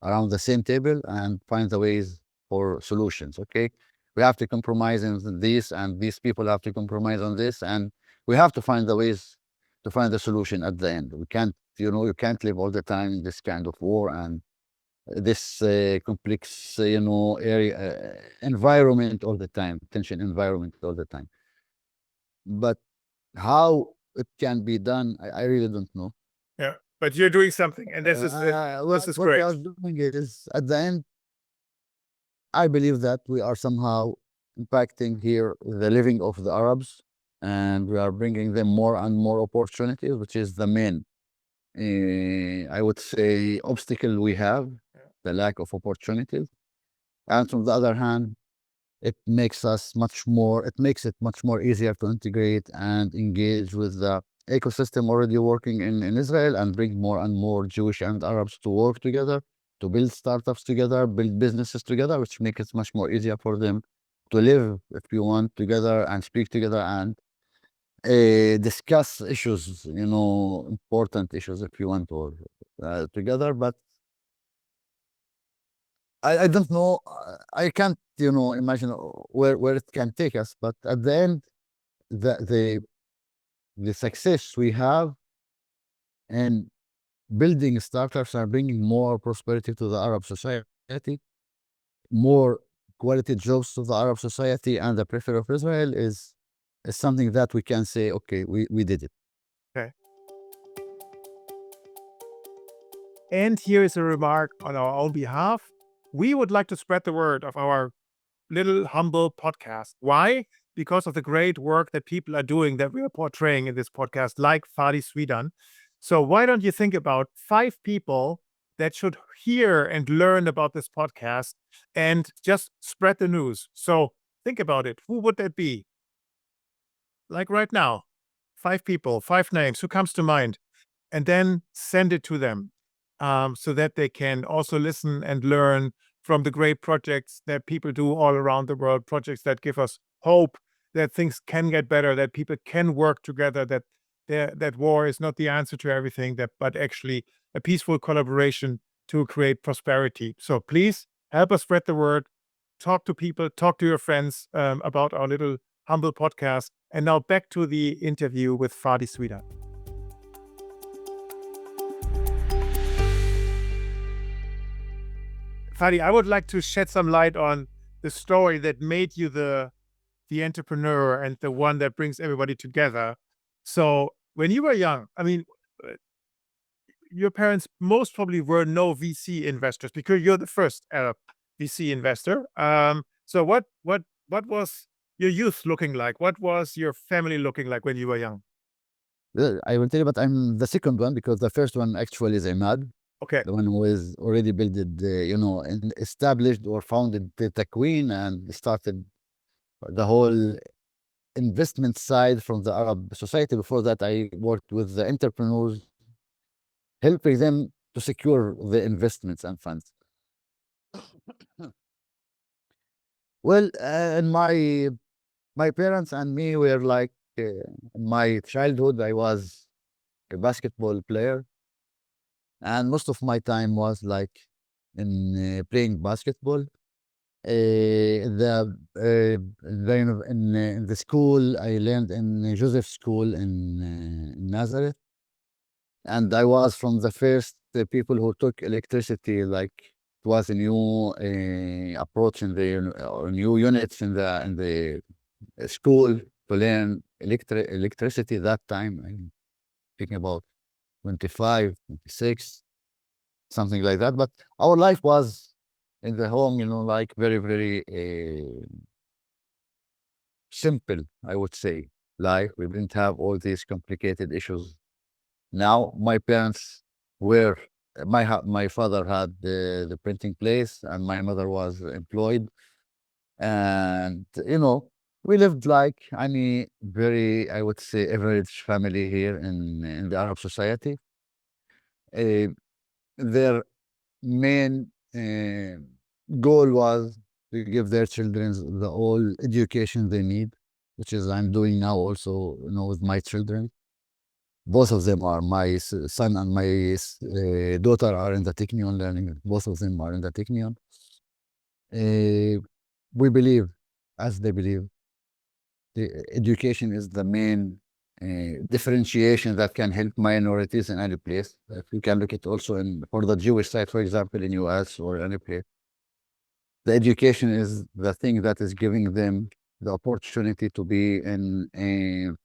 around the same table and find the ways for solutions. Okay, we have to compromise on this, and these people have to compromise on this, and we have to find the ways to find the solution at the end. We can't, you can't live all the time in this kind of war and this complex, area environment all the time, tension environment all the time. But how it can be done, I really don't know. Yeah. But you're doing something, and this is What we great. are doing is, at the end, I believe that we are somehow impacting here the living of the Arabs, and we are bringing them more and more opportunities, which is the main, I would say, obstacle we have, the lack of opportunities. And from the other hand, it makes it much more easier to integrate and engage with the ecosystem already working in Israel, and bring more and more Jewish and Arabs to work together, to build startups together, build businesses together, which make it much more easier for them to live, if you want, together and speak together and discuss issues, important issues, if you want, or together. But I don't know. I can't, imagine where it can take us. But at the end, the the success we have in building startups are bringing more prosperity to the Arab society, more quality jobs to the Arab society, and the periphery of Israel is something that we can say, okay, we did it. Okay. And here is a remark on our own behalf. we would like to spread the word of our little humble podcast. Why? Because of the great work that people are doing that we are portraying in this podcast, like Fadi Swidan. So why don't you think about 5 people that should hear and learn about this podcast and just spread the news? So think about it. Who would that be? Like right now, 5 people, 5 names. Who comes to mind? And then send it to them, so that they can also listen and learn from the great projects that people do all around the world, projects that give us hope that things can get better, that people can work together, that that war is not the answer to everything, that but actually a peaceful collaboration to create prosperity. So please help us spread the word. Talk to people, talk to your friends, about our little humble podcast. And now back to the interview with Fadi Swidan. Fadi, I would like to shed some light on the story that made you the entrepreneur and the one that brings everybody together. So when you were young, I mean, uh, your parents most probably were no VC investors because you're the first Arab VC investor. So what was your youth looking like? What was your family looking like when you were young? Well, I will tell you, but I'm the second one because the first one actually is Imad, Okay. the one who is already built it, and established or founded the Takwin and started the whole investment side from the Arab society. Before that, I worked with the entrepreneurs, helping them to secure the investments and funds. Well, and my parents and me were like, in my childhood, I was a basketball player, and most of my time was like in playing basketball. In the school, I learned in Joseph School in Nazareth, and I was from the first people who took electricity. Like it was a new approach in the or new units in the school to learn electricity that time. I'm thinking about 25, 26, something like that. But our life was in the home, like very, very simple, I would say. Like we didn't have all these complicated issues. Now my parents were my father had the printing place and my mother was employed, and we lived like any very, I would say, average family here in the Arab society. Uh, their main goal was to give their children the all education they need, which is I'm doing now also, with my children. Both of them are my son and my daughter are in the Technion learning. Both of them are in the Technion. We believe, as they believe, the education is the main differentiation that can help minorities in any place. If you can look at also for the Jewish side, for example, in US or any place, the education is the thing that is giving them the opportunity to be in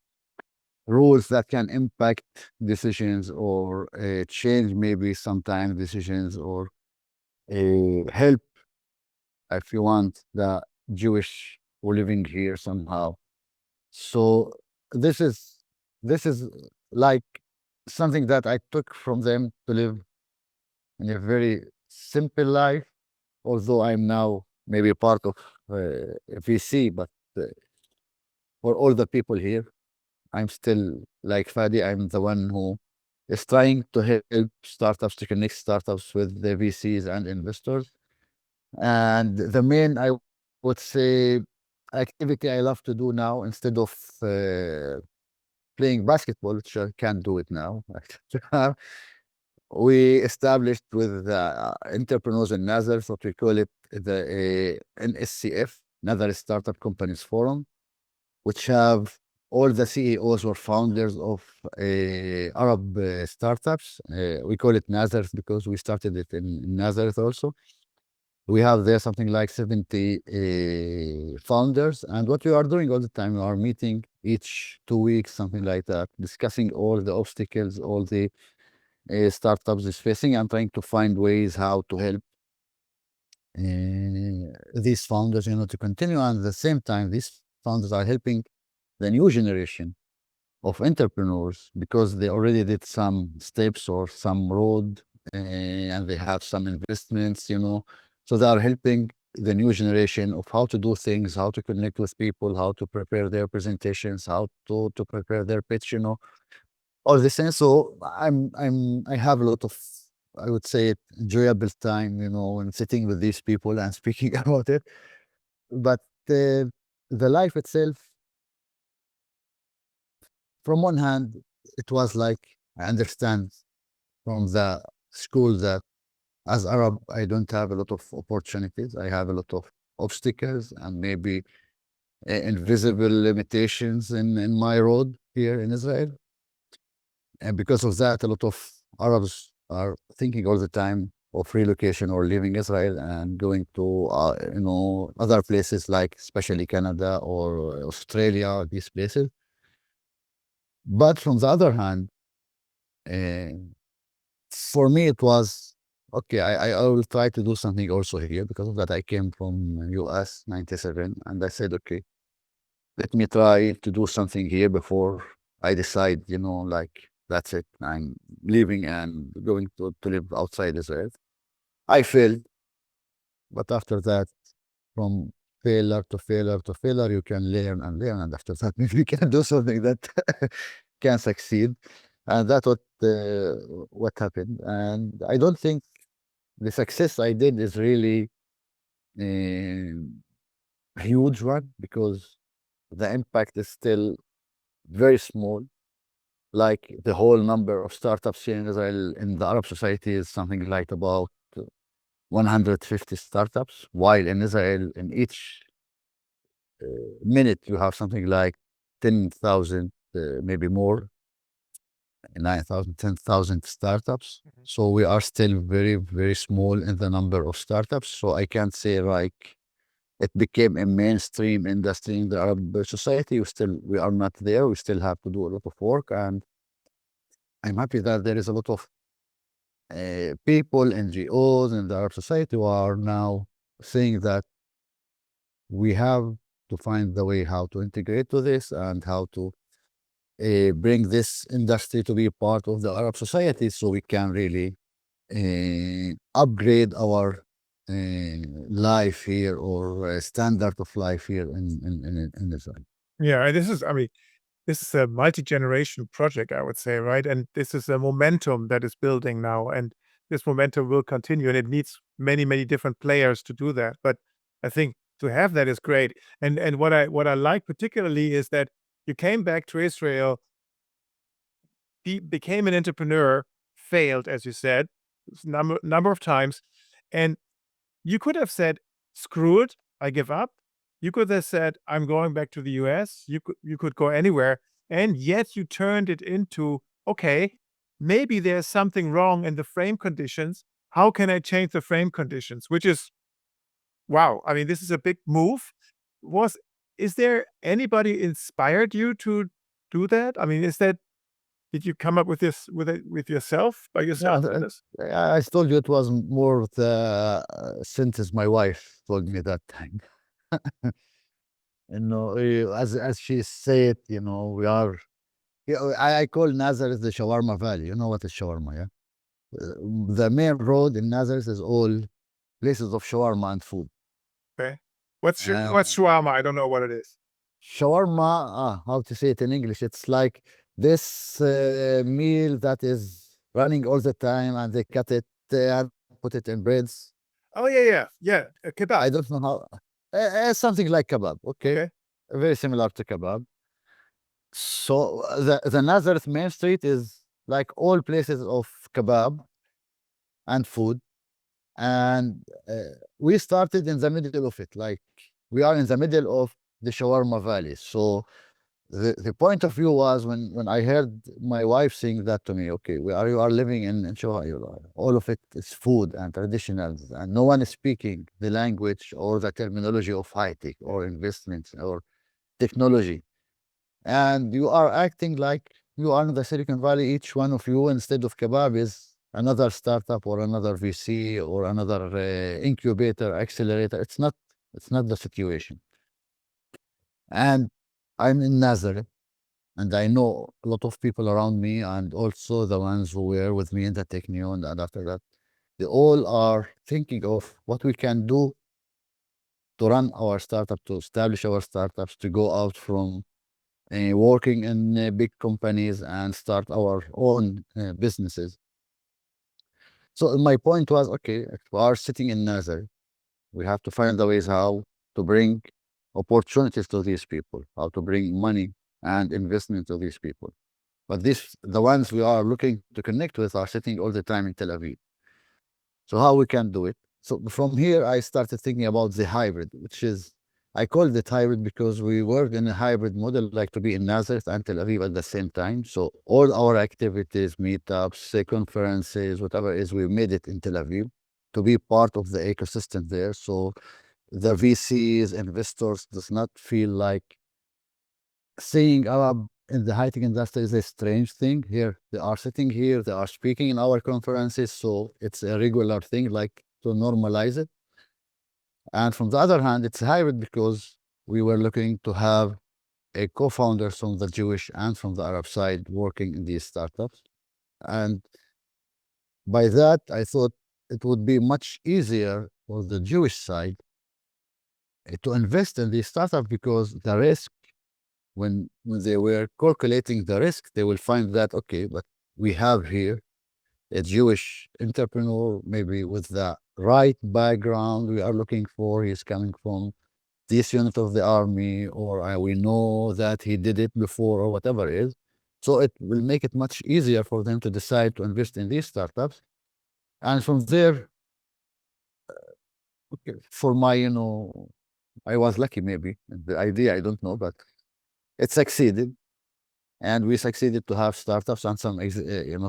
rules that can impact decisions or change maybe sometimes decisions or help, if you want, the Jewish who living here somehow. So this is this is like something that I took from them to live in a very simple life, although I'm now maybe part of VC, but uh, for all the people here, I'm still like Fadi. I'm the one who is trying to help startups to connect startups with the VCs and investors. And the main, I would say, activity I love to do now instead of playing basketball, which I can't do it now. We established with entrepreneurs in Nazareth what we call it the NSCF, Nazareth Startup Companies Forum, which have all the CEOs or founders of Arab startups. We call it Nazareth because we started it in Nazareth also. We have there something like 70 founders. And what we are doing all the time, we are meeting each 2 weeks, something like that, discussing all the obstacles, all the startups is facing and trying to find ways how to help these founders, to continue. And at the same time, these founders are helping the new generation of entrepreneurs because they already did some steps or some road, and they have some investments, So they are helping the new generation of how to do things, how to connect with people, how to prepare their presentations, how to prepare their pitch, all this things. So I have a lot of, I would say, enjoyable time, when sitting with these people and speaking about it. But the life itself, from one hand, it was like I understand from the school that as Arab, I don't have a lot of opportunities. I have a lot of obstacles and maybe invisible limitations in my road here in Israel. And because of that, a lot of Arabs are thinking all the time of relocation or leaving Israel and going to, other places like especially Canada or Australia, these places. But from the other hand, uh, for me, it was okay. I will try to do something also here because of that. I came from US 97 and I said, okay, let me try to do something here before I decide, like that's it. I'm leaving and going to live outside Israel. I failed, but after that, from failure to failure to failure, you can learn and learn. And after that, maybe you can do something that can succeed. And that's what happened. And I don't think the success I did is really a huge one because the impact is still very small. Like the whole number of startups here in Israel in the Arab society is something like about 150 startups, while in Israel, in each minute, you have something like 10,000, maybe more, 9,000, 10,000 startups. So we are still very, very small in the number of startups. So I can't say like it became a mainstream industry in the Arab society. We are not there. We still have to do a lot of work. And I'm happy that there is a lot of people, NGOs in the Arab society who are now saying that we have to find the way how to integrate to this and how to bring this industry to be part of the Arab society so we can really upgrade our life here or standard of life here in Israel. Yeah, this is, I mean, this is a multi-generation project, I would say, right? And this is a momentum that is building now, and this momentum will continue, and it needs many, many different players to do that. But I think to have that is great. And what I like particularly is that you came back to Israel, became an entrepreneur, failed, as you said, number of times, and you could have said, "Screw it, I give up." You could have said, "I'm going back to the US." You could go anywhere, and yet you turned it into, "Okay, maybe there's something wrong in the frame conditions. How can I change the frame conditions?" Which is, wow, I mean, this is a big move. Was Is there anybody inspired you to do that? I mean, did you come up with this with yourself, by Yeah, yourself in this? I told you it was more of the sentence my wife told me that time. As she said, we are. I call Nazareth the shawarma valley. You know what is shawarma, yeah? Uh, the main road in Nazareth is all places of shawarma and food. Okay. Uh, What's shawarma? I don't know what it is. Shawarma, how to say it in English? It's like this meal that is running all the time, and they cut it and put it in breads. Oh, yeah, a I kebab. don't know how. Something like kebab. Okay, Okay. very similar to kebab. So the Nazareth main street is like all places of kebab and food, and we started in the middle of it. Like we are in the middle of the shawarma valley. So the point of view was when I heard my wife saying that to me, okay, you are living in Shohai, all of it is food and traditionals, and no one is speaking the language or the terminology of high tech or investments or technology. And you are acting like you are in the Silicon Valley, each one of you, instead of kebab, is another startup or another VC or another incubator, accelerator. It's not the situation. And I'm in Nazareth, and I know a lot of people around me, and also the ones who were with me in the Technion, and after that, they all are thinking of what we can do to run our startup, to establish our startups, to go out from working in big companies and start our own businesses. So my point was, okay, if we are sitting in Nazareth, we have to find the ways how to bring opportunities to these people, how to bring money and investment to these people. But the ones we are looking to connect with are sitting all the time in Tel Aviv. So how we can do it? So from here, I started thinking about the hybrid, which is, I called it hybrid because we work in a hybrid model, like to be in Nazareth and Tel Aviv at the same time. So all our activities, meetups, conferences, whatever it is, we made it in Tel Aviv to be part of the ecosystem there. So the VCs, investors does not feel like seeing Arab in the high-tech industry is a strange thing. Here, they are sitting here, they are speaking in our conferences, so it's a regular thing, like to normalize it. And from the other hand, it's hybrid because we were looking to have a co-founder from the Jewish and from the Arab side working in these startups. And by that, I thought it would be much easier for the Jewish side to invest in these startups because the risk, when they were calculating the risk, they will find that, okay, but we have here a Jewish entrepreneur, maybe with the right background we are looking for. He's coming from this unit of the army, or we know that he did it before, or whatever it is. So it will make it much easier for them to decide to invest in these startups. And from there, okay, for my, I was lucky maybe. The idea, I don't know, but it succeeded. And we succeeded to have startups and some,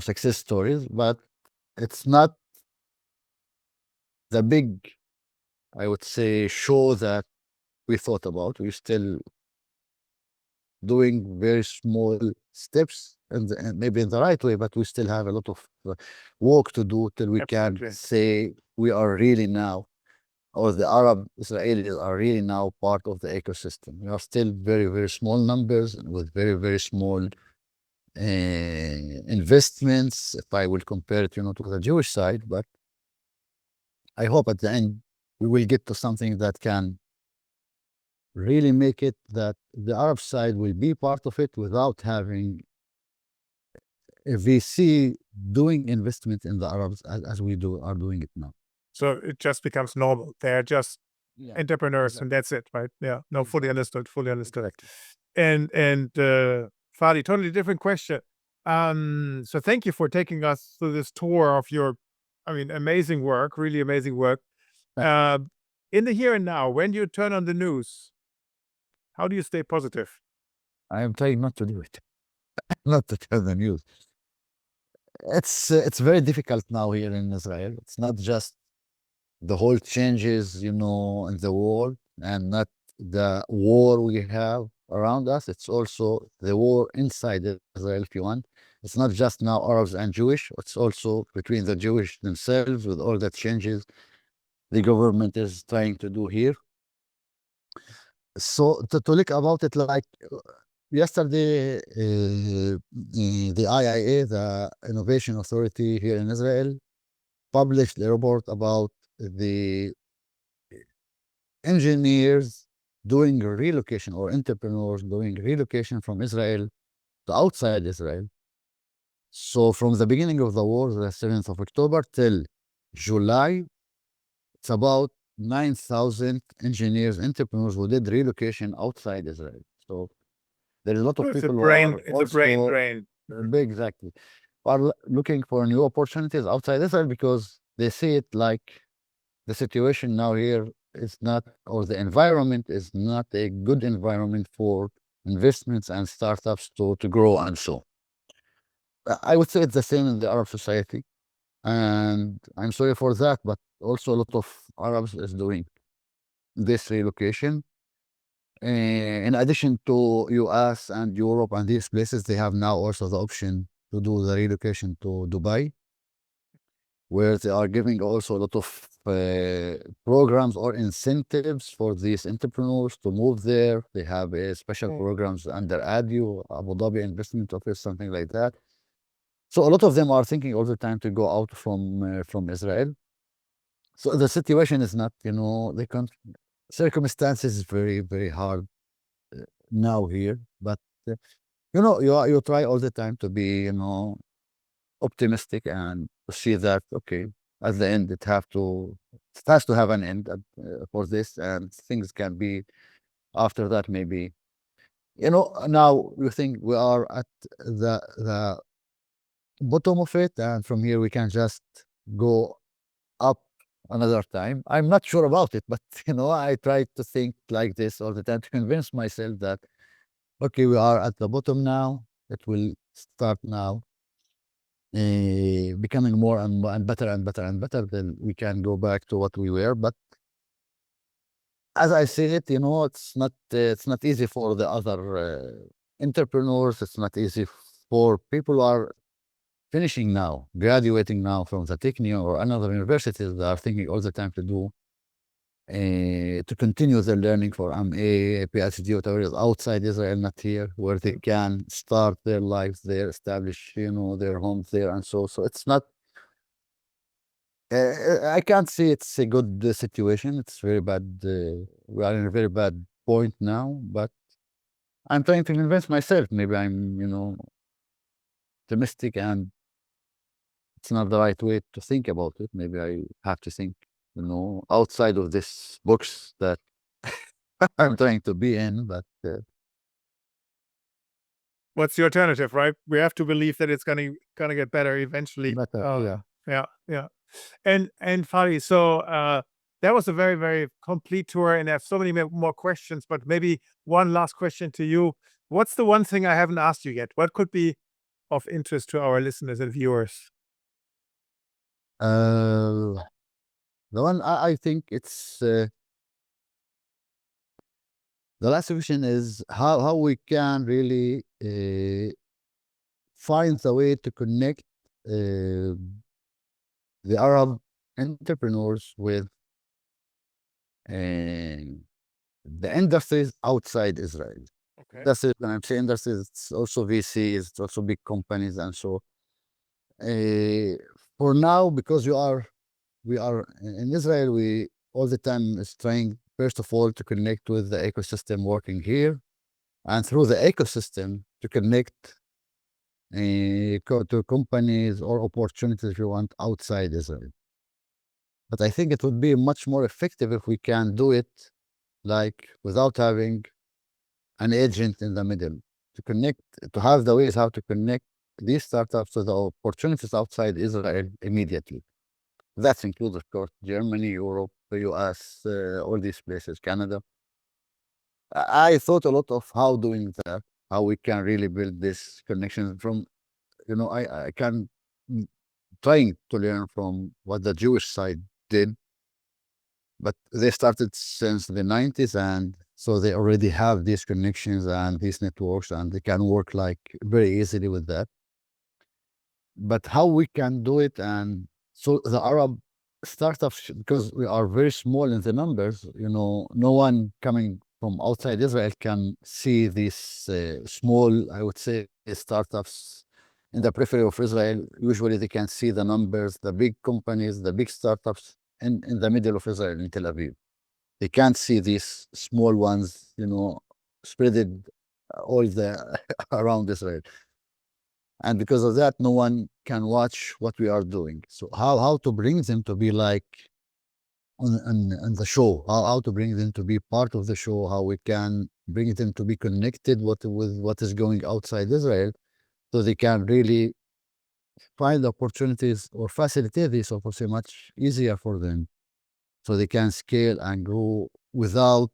success stories, but it's not the big, I would say, show that we thought about. We're still doing very small steps and maybe in the right way, but we still have a lot of work to do till we can Absolutely. say we are really now, or the Arab Israelis are really now part of the ecosystem. We are still very, very small numbers and with very, very small investments, if I will compare it, to the Jewish side. But I hope at the end we will get to something that can really make it that the Arab side will be part of it without having a VC doing investment in the Arabs as we are doing it now. So it just becomes normal. They're just Yeah, entrepreneurs, and exactly. that's it, right? Yeah. No, fully understood. Fully understood. Exactly. And Fadi, totally different question. So thank you for taking us through this tour of your, amazing work, really amazing work. In the here and now, when you turn on the news, how do you stay positive? I am trying not to do it, not to tell the news. It's very difficult now here in Israel. It's not just the whole changes, in the world, and not the war we have around us. It's also the war inside Israel, if you want. It's not just now Arabs and Jewish. It's also between the Jewish themselves with all the changes the government is trying to do here. So to look about it, like yesterday, the IIA, the Innovation Authority here in Israel, published a report about the engineers doing relocation or entrepreneurs doing relocation from Israel to outside Israel. So from the beginning of the war, the 7th of October, till July, it's about 9,000 engineers, entrepreneurs who did relocation outside Israel. So there is a lot So of it's a people who brain, are it's a brain also drain. exactly are looking for new opportunities outside Israel because they see it like the situation now here is not, or the environment is not a good environment for investments and startups to grow and so. I would say it's the same in the Arab society, and I'm sorry for that, but also a lot of Arabs is doing this relocation. In addition to US and Europe and these places, they have now also the option to do the relocation to Dubai. where they are giving also a lot of programs or incentives for these entrepreneurs to move there. They have special programs under ADU, Abu Dhabi Investment Office, something like that. So a lot of them are thinking all the time to go out from Israel. So the situation is not, the circumstances is very, very hard now here. But you try all the time to be, optimistic and to see that okay, at the end it has to have an end for this, and things can be after that maybe. Now you think we are at the bottom of it, and from here we can just go up another time. I'm not sure about it, but I try to think like this all the time to convince myself that okay, we are at the bottom now. It will start now becoming more and better and better and better. Then we can go back to what we were. But as I say it, it's not easy for the other entrepreneurs. It's not easy for people who are finishing now, graduating now from the Technion or another university. They are thinking all the time to continue their learning for MA, PhD, whatever it is, outside Israel, not here, where they can start their lives there, establish, their homes there, and so it's not. I can't say it's a good situation. It's very bad. We are in a very bad point now, but I'm trying to convince myself. Maybe I'm, optimistic, and it's not the right way to think about it. Maybe I have to think, outside of this box that I'm trying to be in. But What's the alternative, right? We have to believe that it's gonna get better eventually. better, yeah. Yeah. And Fadi, so that was a very, very complete tour, and I have so many more questions, but maybe one last question to you. What's the one thing I haven't asked you yet? What could be of interest to our listeners and viewers? The one I think it's the last question is how we can really find the way to connect the Arab entrepreneurs with the industries outside Israel. Okay. Industries, when I'm saying industries, it's also VCs, it's also big companies, and so for now, because we are in Israel, we all the time is trying first of all to connect with the ecosystem working here, and through the ecosystem to connect to companies or opportunities, if you want, outside Israel. But I think it would be much more effective if we can do it like without having an agent in the middle to have the ways how to connect these startups to the opportunities outside Israel immediately. That includes, of course, Germany, Europe, the US, all these places, Canada. I thought a lot of how doing that, how we can really build this connection from, I can trying to learn from what the Jewish side did, but they started since the 90s, and so they already have these connections and these networks, and they can work like very easily with that. But how we can do it, and so the Arab startups, because we are very small in the numbers, no one coming from outside Israel can see these small, I would say, startups in the periphery of Israel. Usually they can see the numbers, the big companies, the big startups in the middle of Israel, in Tel Aviv. They can't see these small ones, spreaded all the around Israel. And because of that, no one can watch what we are doing. So how to bring them to be like on the show, how to bring them to be part of the show, how we can bring them to be connected with what is going outside Israel, so they can really find opportunities or facilitate this opportunity much easier for them, so they can scale and grow without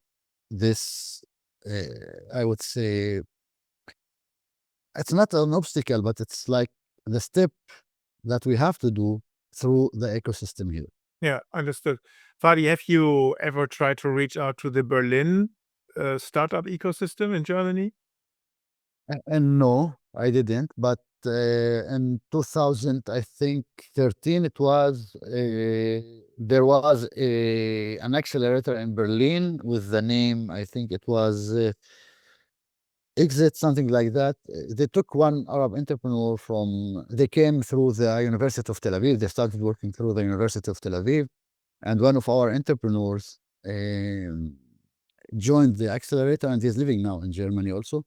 this, I would say, it's not an obstacle, but it's like the step that we have to do through the ecosystem here. Yeah, understood. Fadi, have you ever tried to reach out to the Berlin startup ecosystem in Germany? And no, I didn't, but in 2000, I think 13, it was there was an accelerator in Berlin with the name, I think it was Exit, something like that. They took one Arab entrepreneur they came through the University of Tel Aviv. They started working through the University of Tel Aviv. And one of our entrepreneurs joined the accelerator, and he's living now in Germany also.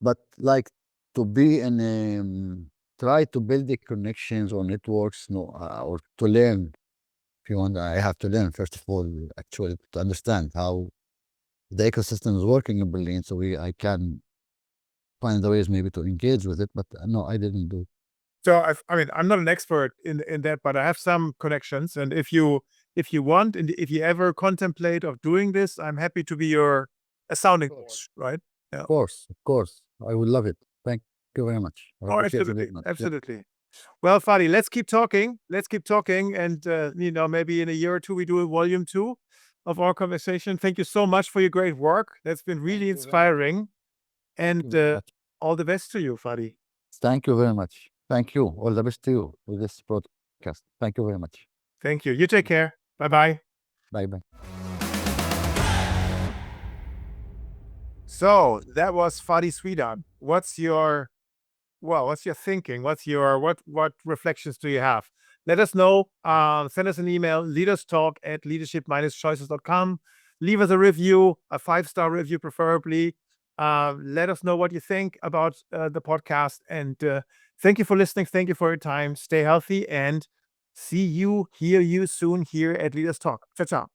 But like to be in try to build the connections or networks, no, or to learn. If you want, I have to learn first of all, actually, to understand how the ecosystem is working in Berlin, so I can find the ways maybe to engage with it. But no, I didn't do. So I'm not an expert in that, but I have some connections. And if you want, and if you ever contemplate of doing this, I'm happy to be your sounding board, right? Yeah. Of course, I would love it. Thank you very much. I Oh, appreciate it absolutely, very much. Yeah. absolutely. Well, Fadi, let's keep talking. And maybe in a year or two we do a volume 2 of our conversation. Thank you so much for your great work. That's been really inspiring. And all the best to you, Fadi. Thank you very much. Thank you. All the best to you with this broadcast. Thank you very much. Thank you. You take care. Bye-bye. Bye-bye. So that was Fadi Swidan. What's your thinking? What reflections do you have? Let us know. Send us an email, leaderstalk@leadership-choices.com. Leave us a review, a 5-star review preferably. Let us know what you think about the podcast. And thank you for listening. Thank you for your time. Stay healthy and hear you soon here at Leaders Talk. Ciao, ciao.